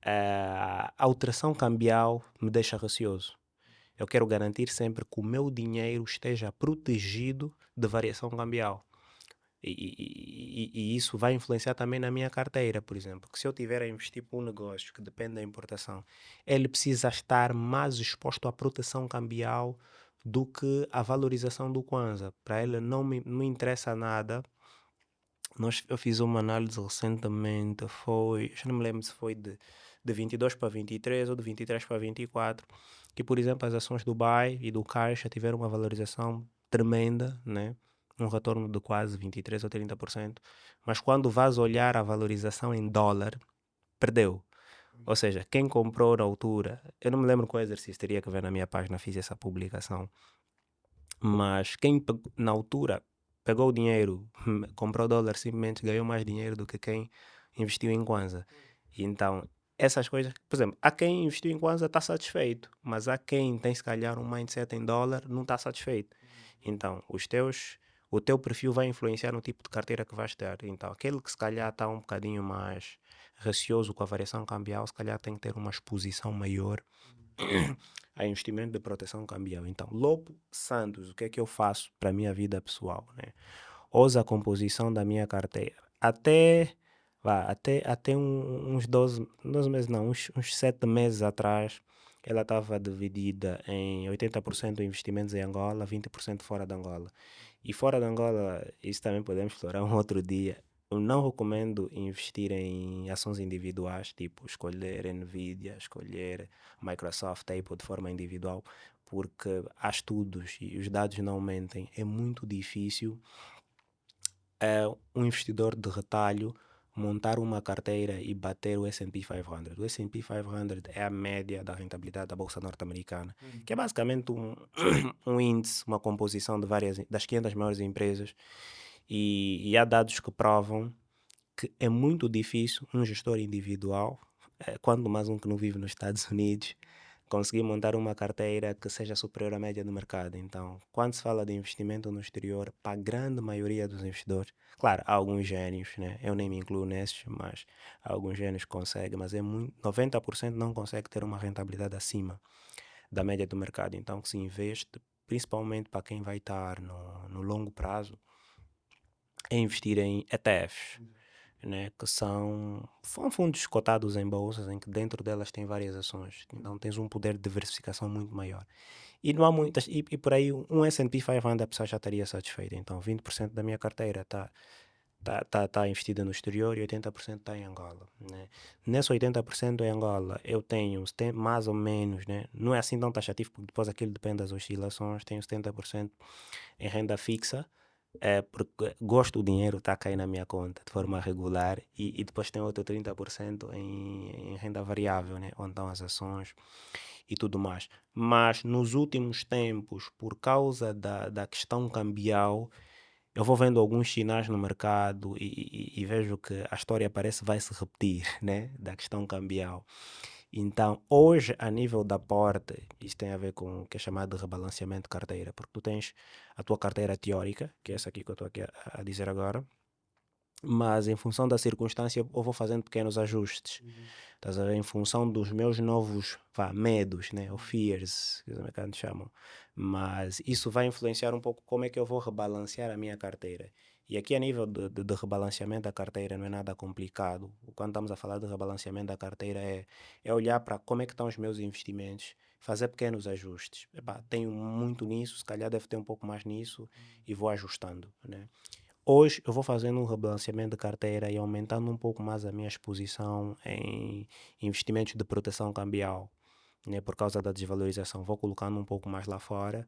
a alteração cambial me deixa receoso. Eu quero garantir sempre que o meu dinheiro esteja protegido de variação cambial. E isso vai influenciar também na minha carteira, por exemplo. Que se eu tiver a investir para um negócio que depende da importação, ele precisa estar mais exposto à proteção cambial do que à valorização do Kwanza. Para ele não me interessa nada. Eu fiz uma análise recentemente, já não me lembro se foi de 22 para 23 ou de 23 para 24, que, por exemplo, as ações do Dubai e do Caixa tiveram uma valorização tremenda, né? Um retorno de quase 23 ou 30%, mas quando vais olhar a valorização em dólar, perdeu. Ou seja, quem comprou na altura, eu não me lembro qual exercício, teria que ver na minha página, fiz essa publicação, mas quem na altura pegou o dinheiro, comprou dólar, simplesmente ganhou mais dinheiro do que quem investiu em Kwanza. E então, essas coisas, por exemplo, há quem investiu em Kwanza está satisfeito, mas há quem tem se calhar um mindset em dólar não está satisfeito. Então, o teu perfil vai influenciar no tipo de carteira que vais ter. Então, aquele que se calhar está um bocadinho mais receoso com a variação cambial, se calhar tem que ter uma exposição maior a investimento de proteção cambial. Então, Lopo Santos, o que é que eu faço para a minha vida pessoal? Né? Ouço a composição da minha carteira. Até uns 12 meses, não, uns 7 meses atrás, ela estava dividida em 80% investimentos em Angola, 20% fora de Angola. E fora de Angola, isso também podemos explorar um outro dia. Eu não recomendo investir em ações individuais, tipo escolher Nvidia, escolher Microsoft, Apple de forma individual, porque há estudos e os dados não mentem. É muito difícil um investidor de retalho montar uma carteira e bater o S&P 500. O S&P 500 é a média da rentabilidade da bolsa norte-americana, que é basicamente um índice, uma composição de das 500 maiores empresas, e há dados que provam que é muito difícil um gestor individual, quando mais um que não vive nos Estados Unidos, conseguir montar uma carteira que seja superior à média do mercado. Então, quando se fala de investimento no exterior, para a grande maioria dos investidores, claro, há alguns gênios, né? Eu nem me incluo nesses, mas há alguns gênios que conseguem, mas 90% não consegue ter uma rentabilidade acima da média do mercado. Então, que se investe, principalmente para quem vai estar no longo prazo, é investir em ETFs, né, que são fundos cotados em bolsas, em que dentro delas tem várias ações. Então tens um poder de diversificação muito maior. E não há muitas, e por aí um S&P 500 a pessoa já estaria satisfeita. Então 20% da minha carteira está investida no exterior e 80% está em Angola. Né? Nesse 80% em Angola eu tenho mais ou menos, né, não é assim tão taxativo, porque depois aquilo depende das oscilações, tenho 70% em renda fixa, porque gosto do dinheiro está a cair na minha conta de forma regular e depois tem outro 30% em renda variável, né? Onde estão as ações e tudo mais. Mas nos últimos tempos, por causa da questão cambial, eu vou vendo alguns sinais no mercado e vejo que a história parece vai se repetir, né? Da questão cambial. Então, hoje, a nível da aporte, isso tem a ver com o que é chamado de rebalanceamento de carteira, porque tu tens a tua carteira teórica, que é essa aqui que eu estou aqui a dizer agora, mas em função da circunstância eu vou fazendo pequenos ajustes. Estás a ver? Em função dos meus novos medos, né? Ou fears, que os americanos chamam. Mas isso vai influenciar um pouco como é que eu vou rebalancear a minha carteira. E aqui a nível de rebalanceamento da carteira não é nada complicado. Quando estamos a falar de rebalanceamento da carteira é olhar para como é que estão os meus investimentos, fazer pequenos ajustes. Epá, tenho muito nisso, se calhar deve ter um pouco mais nisso e vou ajustando, né? hoje eu vou fazendo um rebalanceamento de carteira e aumentando um pouco mais a minha exposição em investimentos de proteção cambial, né, por causa da desvalorização. Vou colocando um pouco mais lá fora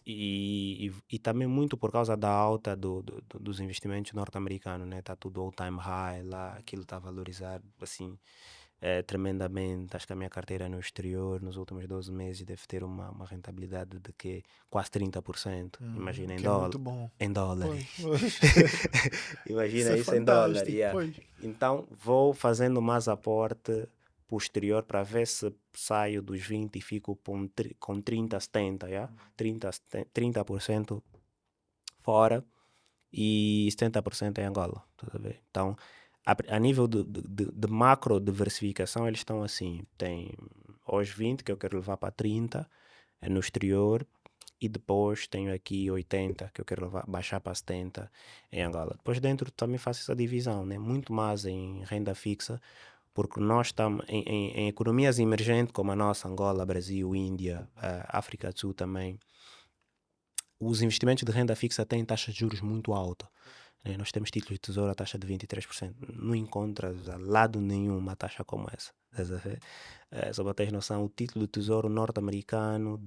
e também muito por causa da alta dos investimentos norte-americanos, né? Está tudo all time high lá, aquilo está a valorizar assim tremendamente. Acho que a minha carteira no exterior nos últimos 12 meses deve ter uma rentabilidade de que quase 30%. Imagina em Que é dólar. muito bom. Em Pois, dólares. pois. Isso Imagina é isso em dólar. fantástico, Yeah. pois. Então vou fazendo mais aporte posterior para ver se saio dos 20 e fico com 30, 70, yeah? 30% fora e 70% em Angola. Tudo bem? Então, a nível de macro diversificação, eles estão assim: tem os 20 que eu quero levar para 30 no exterior, e depois tenho aqui 80 que eu quero baixar para 70 em Angola. Depois dentro também faço essa divisão, né? Muito mais em renda fixa, porque nós estamos em economias emergentes como a nossa, Angola, Brasil, Índia, África do Sul também. Os investimentos de renda fixa têm taxas de juros muito alta, né? Nós temos títulos de tesouro a taxa de 23%. Não encontras a lado nenhum uma taxa como essa. Estás a ver? Só para teres noção, o título de tesouro norte-americano,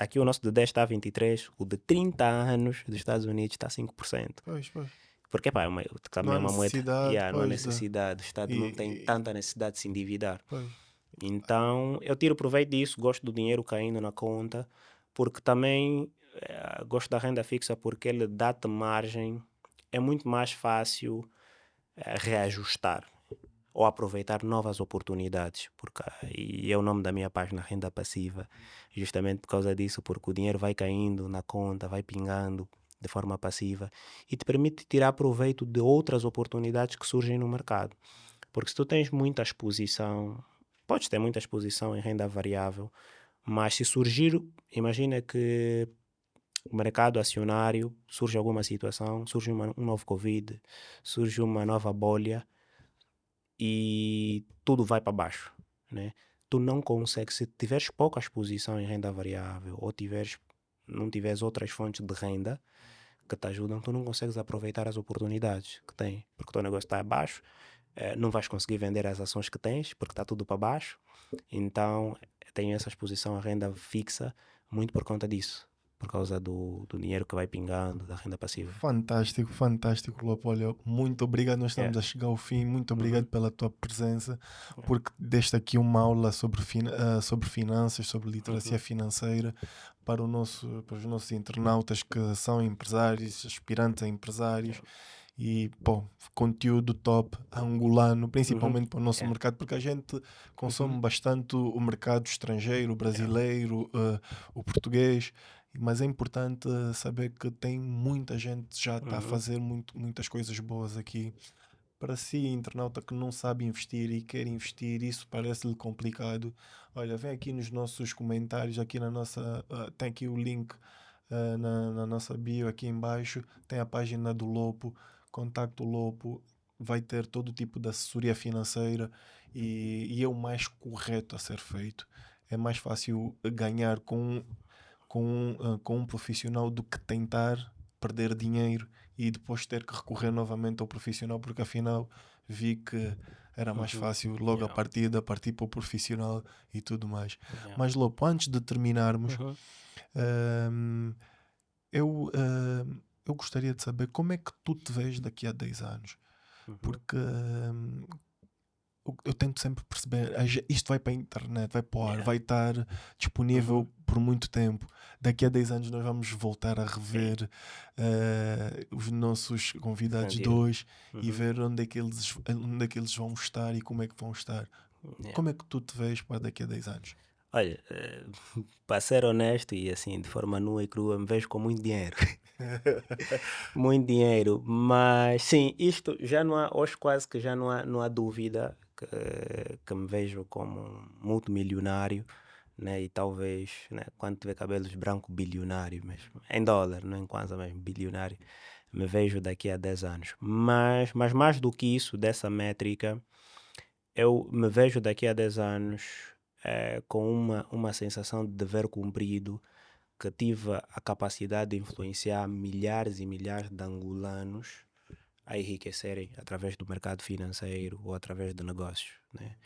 aqui o nosso de 10 está a 23%, o de 30 anos dos Estados Unidos está a 5%. Pois, pois. Porque pá, Não também há é uma moeda, necessidade, não há pois, necessidade, o Estado não tem e- tanta necessidade de se endividar. pois. Então, eu tiro proveito disso, gosto do dinheiro caindo na conta, porque também gosto da renda fixa porque ele dá-te margem, é muito mais fácil reajustar ou aproveitar novas oportunidades, e é o nome da minha página, Renda Passiva, justamente por causa disso, porque o dinheiro vai caindo na conta, vai pingando de forma passiva e te permite tirar proveito de outras oportunidades que surgem no mercado. Porque se tu tens muita exposição, podes ter muita exposição em renda variável, mas se surgir, imagina que o mercado acionário surge alguma situação, surge um novo Covid, surge uma nova bolha e tudo vai para baixo, né? Tu não consegues, se tiveres pouca exposição em renda variável ou não tiveres outras fontes de renda que te ajudam, tu não consegues aproveitar as oportunidades que tem, porque o teu negócio está abaixo, não vais conseguir vender as ações que tens, porque está tudo para baixo. Então, tenho essa exposição à renda fixa muito por conta disso, por causa do dinheiro que vai pingando, da renda passiva. Fantástico, fantástico, Lopo. Olha, muito obrigado. Nós Yeah. estamos a chegar ao fim. Muito obrigado pela tua presença, Yeah. porque deste aqui uma aula sobre finanças, sobre literacia financeira para os nossos internautas que são empresários, aspirantes a empresários. E, pô, conteúdo top, angolano, principalmente para o nosso Yeah. mercado, porque a gente consome bastante o mercado estrangeiro, o brasileiro, o português, mas é importante saber que tem muita gente já está a fazer muitas coisas boas aqui. Para si, internauta que não sabe investir e quer investir, isso parece-lhe complicado. Olha, vem aqui nos nossos comentários, aqui na nossa, tem aqui o link na nossa bio aqui em baixo, tem a página do Lopo, contacto o Lopo, vai ter todo tipo de assessoria financeira e é o mais correto a ser feito. É mais fácil ganhar com um profissional do que tentar perder dinheiro e depois ter que recorrer novamente ao profissional, porque afinal vi que era mais fácil logo a partir para o profissional e tudo mais. Yeah. Mas Lopo, antes de terminarmos, eu gostaria de saber como é que tu te vês daqui a 10 anos. Porque eu tento sempre perceber, isto vai para a internet, vai para o ar, vai estar disponível por muito tempo. Daqui a 10 anos nós vamos voltar a rever os nossos convidados de hoje e ver onde é que eles vão estar e como é que vão estar. Como é que tu te vês para daqui a 10 anos? Olha, para ser honesto e assim, de forma nua e crua, me vejo com muito dinheiro. Muito dinheiro, mas sim, isto já não há, hoje quase que já não há dúvida que me vejo como um multimilionário, né? E talvez, né, quando tiver cabelos brancos, bilionário mesmo, em dólar, não em kwanza mesmo, bilionário, me vejo daqui a 10 anos. Mas mais do que isso, dessa métrica, eu me vejo daqui a 10 anos com uma sensação de dever cumprido, que tive a capacidade de influenciar milhares e milhares de angolanos a enriquecerem através do mercado financeiro ou através de negócios, né?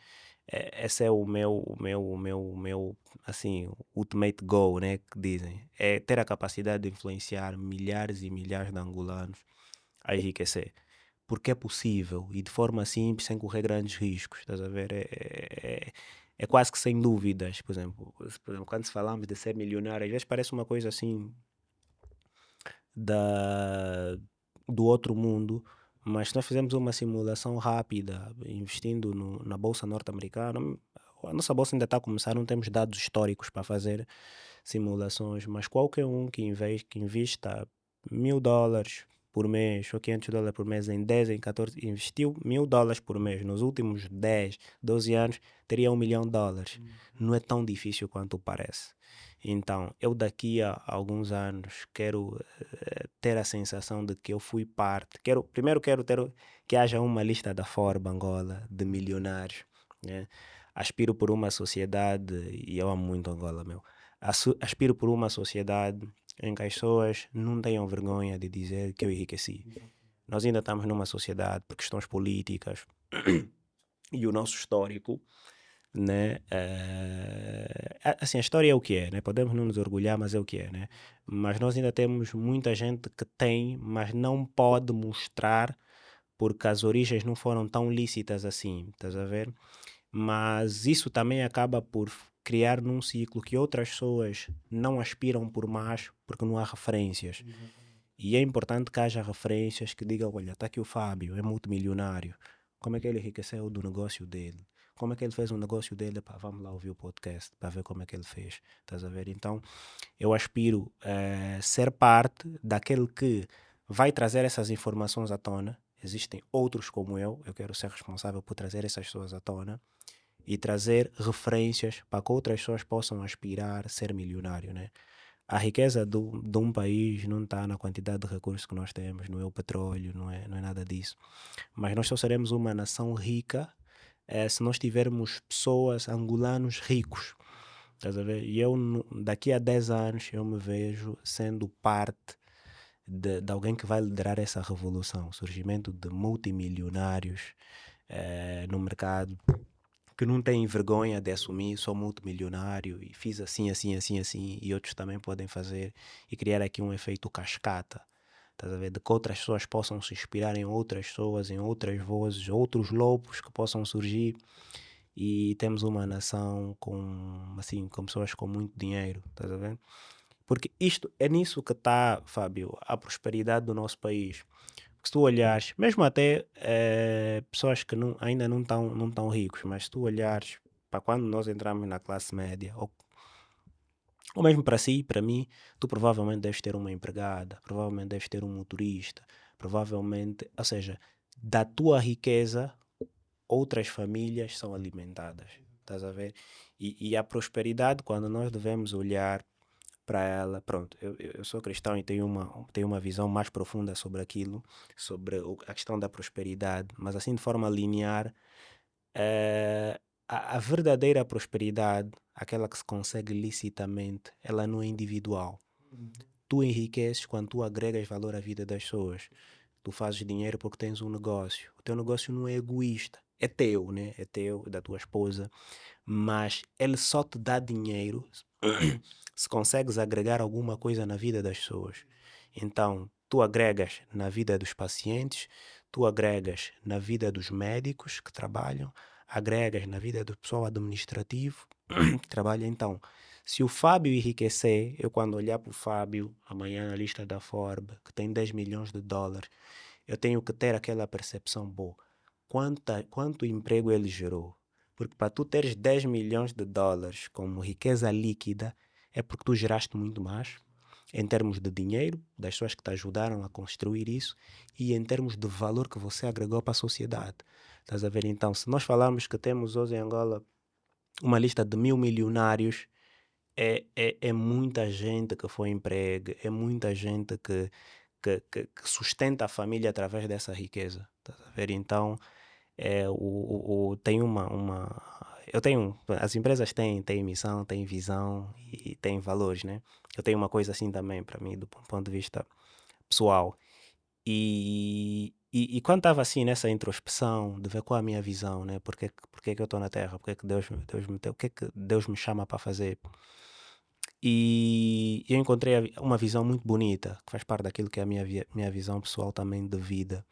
Esse é o meu, assim, ultimate goal, né, que dizem. É ter a capacidade de influenciar milhares e milhares de angolanos a enriquecer. Porque é possível e de forma simples, sem correr grandes riscos, estás a ver? É quase que sem dúvidas, por exemplo, quando falamos de ser milionário, às vezes parece uma coisa assim da, do outro mundo, mas nós fizemos uma simulação rápida, investindo na Bolsa Norte-Americana. A nossa bolsa ainda está a começar, não temos dados históricos para fazer simulações, mas qualquer um que invista $1.000 por mês ou $500 por mês em 10, em 14, investiu $1.000 por mês nos últimos 10, 12 anos, teria $1.000.000. Não é tão difícil quanto parece. Então, eu daqui a alguns anos quero ter a sensação de que eu fui parte. Primeiro quero ter que haja uma lista da Forbes Angola de milionários, né? Aspiro por uma sociedade, e eu amo muito Angola, meu. Aspiro por uma sociedade em que as pessoas não tenham vergonha de dizer que eu enriqueci. Nós ainda estamos numa sociedade por questões políticas e o nosso histórico, né? Assim, a história é o que é, né? Podemos não nos orgulhar, mas é o que é, né? Mas nós ainda temos muita gente que tem, mas não pode mostrar porque as origens não foram tão lícitas assim, estás a ver? Mas isso também acaba por criar num ciclo que outras pessoas não aspiram por mais porque não há referências. E é importante que haja referências que digam, olha, está aqui o Fábio, é multimilionário. Como é que ele enriqueceu do negócio dele? Como é que ele fez o negócio dele? Pá, vamos lá ouvir o podcast para ver como é que ele fez. Estás a ver? Então, eu aspiro ser parte daquele que vai trazer essas informações à tona. Existem outros como eu quero ser responsável por trazer essas pessoas à tona e trazer referências para que outras pessoas possam aspirar a ser milionário, né? A riqueza de um país não está na quantidade de recursos que nós temos, não é o petróleo, não é nada disso. Mas nós só seremos uma nação rica se nós tivermos pessoas, angolanos ricos. Estás a ver? E eu, daqui a 10 anos, eu me vejo sendo parte de alguém que vai liderar essa revolução. O surgimento de multimilionários no mercado que não têm vergonha de assumir, sou multimilionário e fiz assim, assim, assim, assim, e outros também podem fazer e criar aqui um efeito cascata. Estás a ver? De que outras pessoas possam se inspirar em outras pessoas, em outras vozes, outros lobos que possam surgir e temos uma nação com, assim, com pessoas com muito dinheiro, estás a ver? Porque isto é nisso que está, Fábio, a prosperidade do nosso país. Porque se tu olhares, mesmo até pessoas que ainda não tão ricos, mas se tu olhares para quando nós entramos na classe média, ou mesmo para si, para mim, tu provavelmente deves ter uma empregada, provavelmente deves ter um motorista, provavelmente, ou seja, da tua riqueza, outras famílias são alimentadas. Estás a ver? E a prosperidade, quando nós devemos olhar para ela, pronto, eu sou cristão e tenho uma visão mais profunda sobre aquilo, sobre a questão da prosperidade, mas assim de forma linear, a verdadeira prosperidade, aquela que se consegue licitamente, ela não é individual. Tu enriqueces quando tu agregas valor à vida das pessoas. Tu fazes dinheiro porque tens um negócio. O teu negócio não é egoísta. É teu, né? É teu, da tua esposa. Mas ele só te dá dinheiro se consegues agregar alguma coisa na vida das pessoas. Então, tu agregas na vida dos pacientes, tu agregas na vida dos médicos que trabalham, agregas na vida do pessoal administrativo que trabalha. Então, se o Fábio enriquecer, eu quando olhar para o Fábio amanhã na lista da Forbes, que tem $10 milhões, eu tenho que ter aquela percepção boa. Quanto emprego ele gerou? Porque para tu teres $10 milhões como riqueza líquida, é porque tu geraste muito mais, em termos de dinheiro, das pessoas que te ajudaram a construir isso, e em termos de valor que você agregou para a sociedade. Estás a ver? Então, se nós falarmos que temos hoje em Angola uma lista de 1.000 milionários, é muita gente que foi emprego, é muita gente que sustenta a família através dessa riqueza. Estás a ver? Então, tem uma. as empresas têm missão, têm visão e têm valores, né? Eu tenho uma coisa assim também para mim, do ponto de vista pessoal. E quando estava assim nessa introspecção de ver qual é a minha visão, né? Porque que eu estou na Terra? Porque que o que é que Deus me chama para fazer? E eu encontrei uma visão muito bonita, que faz parte daquilo que é a minha visão pessoal também de vida,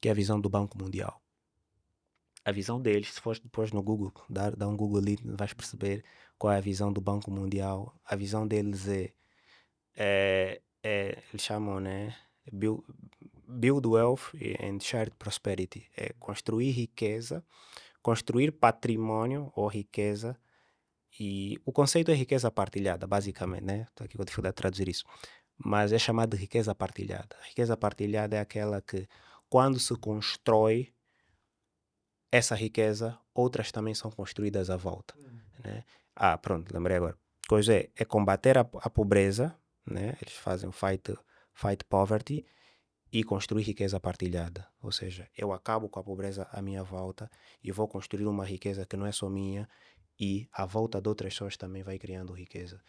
que é a visão do Banco Mundial. A visão deles, se fores depois no Google, dá um Google ali, vais perceber qual é a visão do Banco Mundial. A visão deles eles chamam, né? Build, build wealth and shared prosperity. É construir riqueza, construir patrimônio ou riqueza. E o conceito é riqueza partilhada, basicamente, né? Estou aqui com dificuldade de traduzir isso. Mas é chamado de riqueza partilhada. A riqueza partilhada é aquela que, quando se constrói essa riqueza, outras também são construídas à volta, né? Ah, pronto, lembrei agora. Coisa é combater a pobreza, né? Eles fazem fight poverty e construir riqueza partilhada. Ou seja, eu acabo com a pobreza à minha volta e vou construir uma riqueza que não é só minha e à volta de outras pessoas também vai criando riqueza,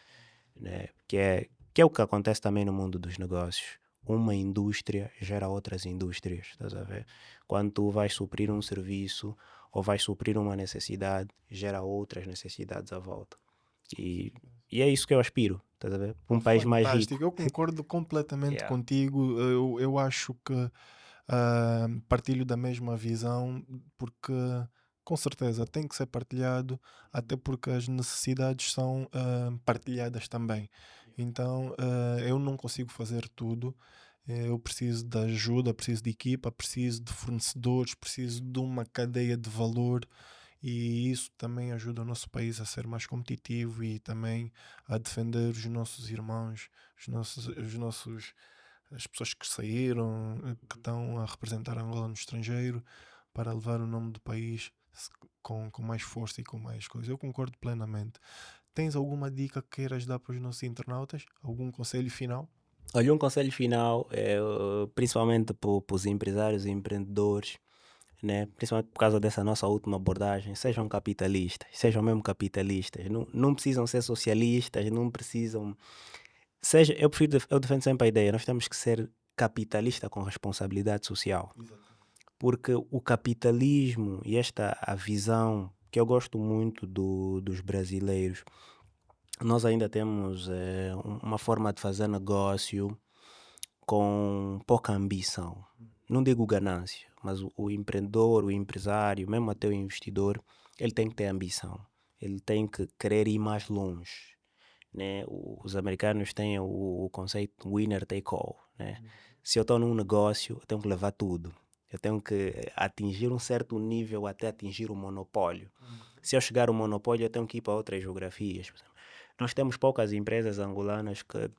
né? Que é o que acontece também no mundo dos negócios. Uma indústria gera outras indústrias, estás a ver? Quando tu vais suprir um serviço ou vais suprir uma necessidade, gera outras necessidades à volta. E, e é isso que eu aspiro, estás a ver? Um país mais Fantástico, rico. eu concordo completamente Yeah. contigo. Eu acho que partilho da mesma visão, porque com certeza tem que ser partilhado, até porque as necessidades são partilhadas também. Então eu não consigo fazer tudo. Eu preciso de ajuda, preciso de equipa, preciso de fornecedores, preciso de uma cadeia de valor, e isso também ajuda o nosso país a ser mais competitivo e também a defender os nossos irmãos, as pessoas que saíram, que estão a representar Angola no estrangeiro, para levar o nome do país com mais força e com mais coisa. Eu concordo plenamente. Tens alguma dica que queiras dar para os nossos internautas? Algum conselho final? Olha, um conselho final, principalmente para os empresários e empreendedores, né? Principalmente por causa dessa nossa última abordagem, sejam capitalistas, sejam mesmo capitalistas, não precisam ser socialistas, não precisam, eu defendo sempre a ideia, nós temos que ser capitalista com responsabilidade social, porque o capitalismo e a visão que eu gosto muito dos brasileiros, nós ainda temos uma forma de fazer negócio com pouca ambição. Não digo ganância, mas o empreendedor, o empresário, mesmo até o investidor, ele tem que ter ambição. Ele tem que querer ir mais longe, né? Os americanos têm o conceito winner take all, né? Se eu estou num negócio, eu tenho que levar tudo. Eu tenho que atingir um certo nível até atingir o monopólio. Se eu chegar ao monopólio, eu tenho que ir para outras geografias. Por exemplo. Nós temos poucas empresas angolanas que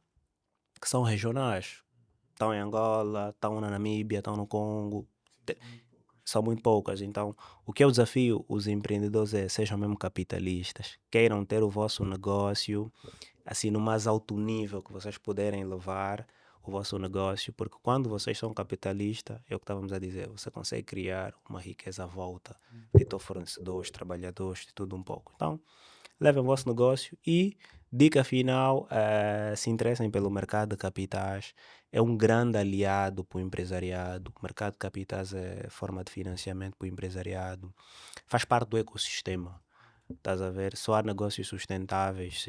são regionais. Estão em Angola, estão na Namíbia, estão no Congo. São muito poucas. Então, o que eu desafio os empreendedores é sejam mesmo capitalistas. Queiram ter o vosso negócio assim no mais alto nível que vocês puderem levar o vosso negócio, porque quando vocês são capitalistas, é o que estávamos a dizer, você consegue criar uma riqueza à volta de teus fornecedores, trabalhadores, de tudo um pouco. Então, levem o vosso negócio e, dica final, se interessem pelo mercado de capitais. É um grande aliado para o empresariado. O mercado de capitais é forma de financiamento para o empresariado. Faz parte do ecossistema. Estás a ver? Só há negócios sustentáveis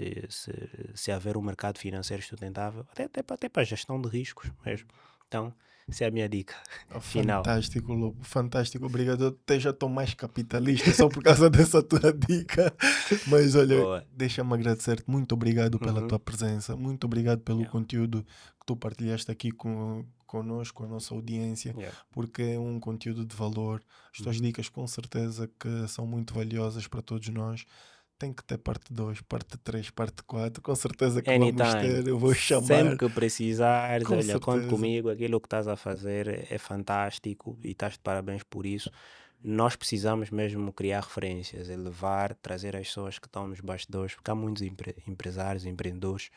se haver um mercado financeiro sustentável, até para a gestão de riscos mesmo. Então, essa é a minha dica final. Fantástico, Lobo, fantástico. Obrigado. Eu até já estou mais capitalista só por causa dessa tua dica. Mas olha, Boa. deixa-me agradecer-te. Muito obrigado pela Uhum. tua presença. Muito obrigado pelo Yeah. conteúdo que tu partilhaste aqui conosco, com a nossa audiência, Yeah. porque é um conteúdo de valor. As tuas dicas, com certeza, que são muito valiosas para todos nós. Tem que ter parte 2, parte 3, parte 4. Com certeza que vamos Anytime. ter. Eu vou Sempre chamar. que precisares, Com olha, conte certeza. comigo. Aquilo que estás a fazer é fantástico e estás de parabéns por isso. Nós precisamos mesmo criar referências, elevar, trazer as pessoas que estão nos bastidores, porque há muitos empresários, empreendedores,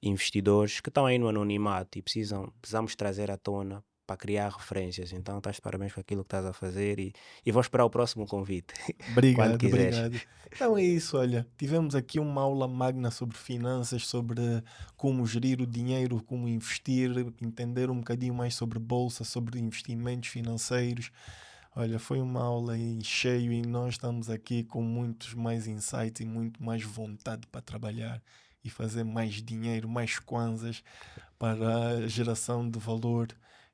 investidores que estão aí no anonimato e precisamos trazer à tona para criar referências. Então, estás de parabéns com aquilo que estás a fazer e vou esperar o próximo convite, quando Obrigado, quiseres. obrigado. Então é isso, olha, tivemos aqui uma aula magna sobre finanças, sobre como gerir o dinheiro, como investir, entender um bocadinho mais sobre bolsa, sobre investimentos financeiros. Olha, foi uma aula em cheio e nós estamos aqui com muitos mais insights e muito mais vontade para trabalhar e fazer mais dinheiro, mais kwanzas para a geração de valor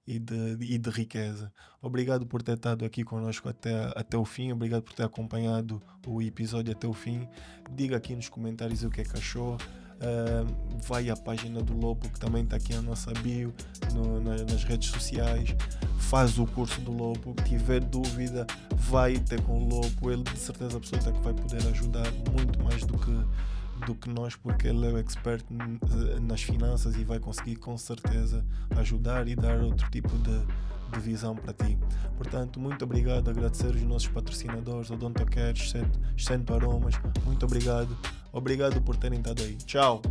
e de riqueza. Obrigado por ter estado aqui conosco até o fim, obrigado por ter acompanhado o episódio até o fim. Diga aqui nos comentários o que é que achou. Vai à página do Lobo, que também está aqui na nossa bio, nas redes sociais. Faz o curso do Lobo. Tiver dúvida, vai ter com o Lobo. Ele de certeza absoluta que vai poder ajudar muito mais do que nós, porque ele é o expert nas finanças e vai conseguir com certeza ajudar e dar outro tipo de visão para ti. Portanto, muito obrigado, agradecer os nossos patrocinadores, Odontocares, Cento Aromas, muito obrigado por terem estado aí. Tchau!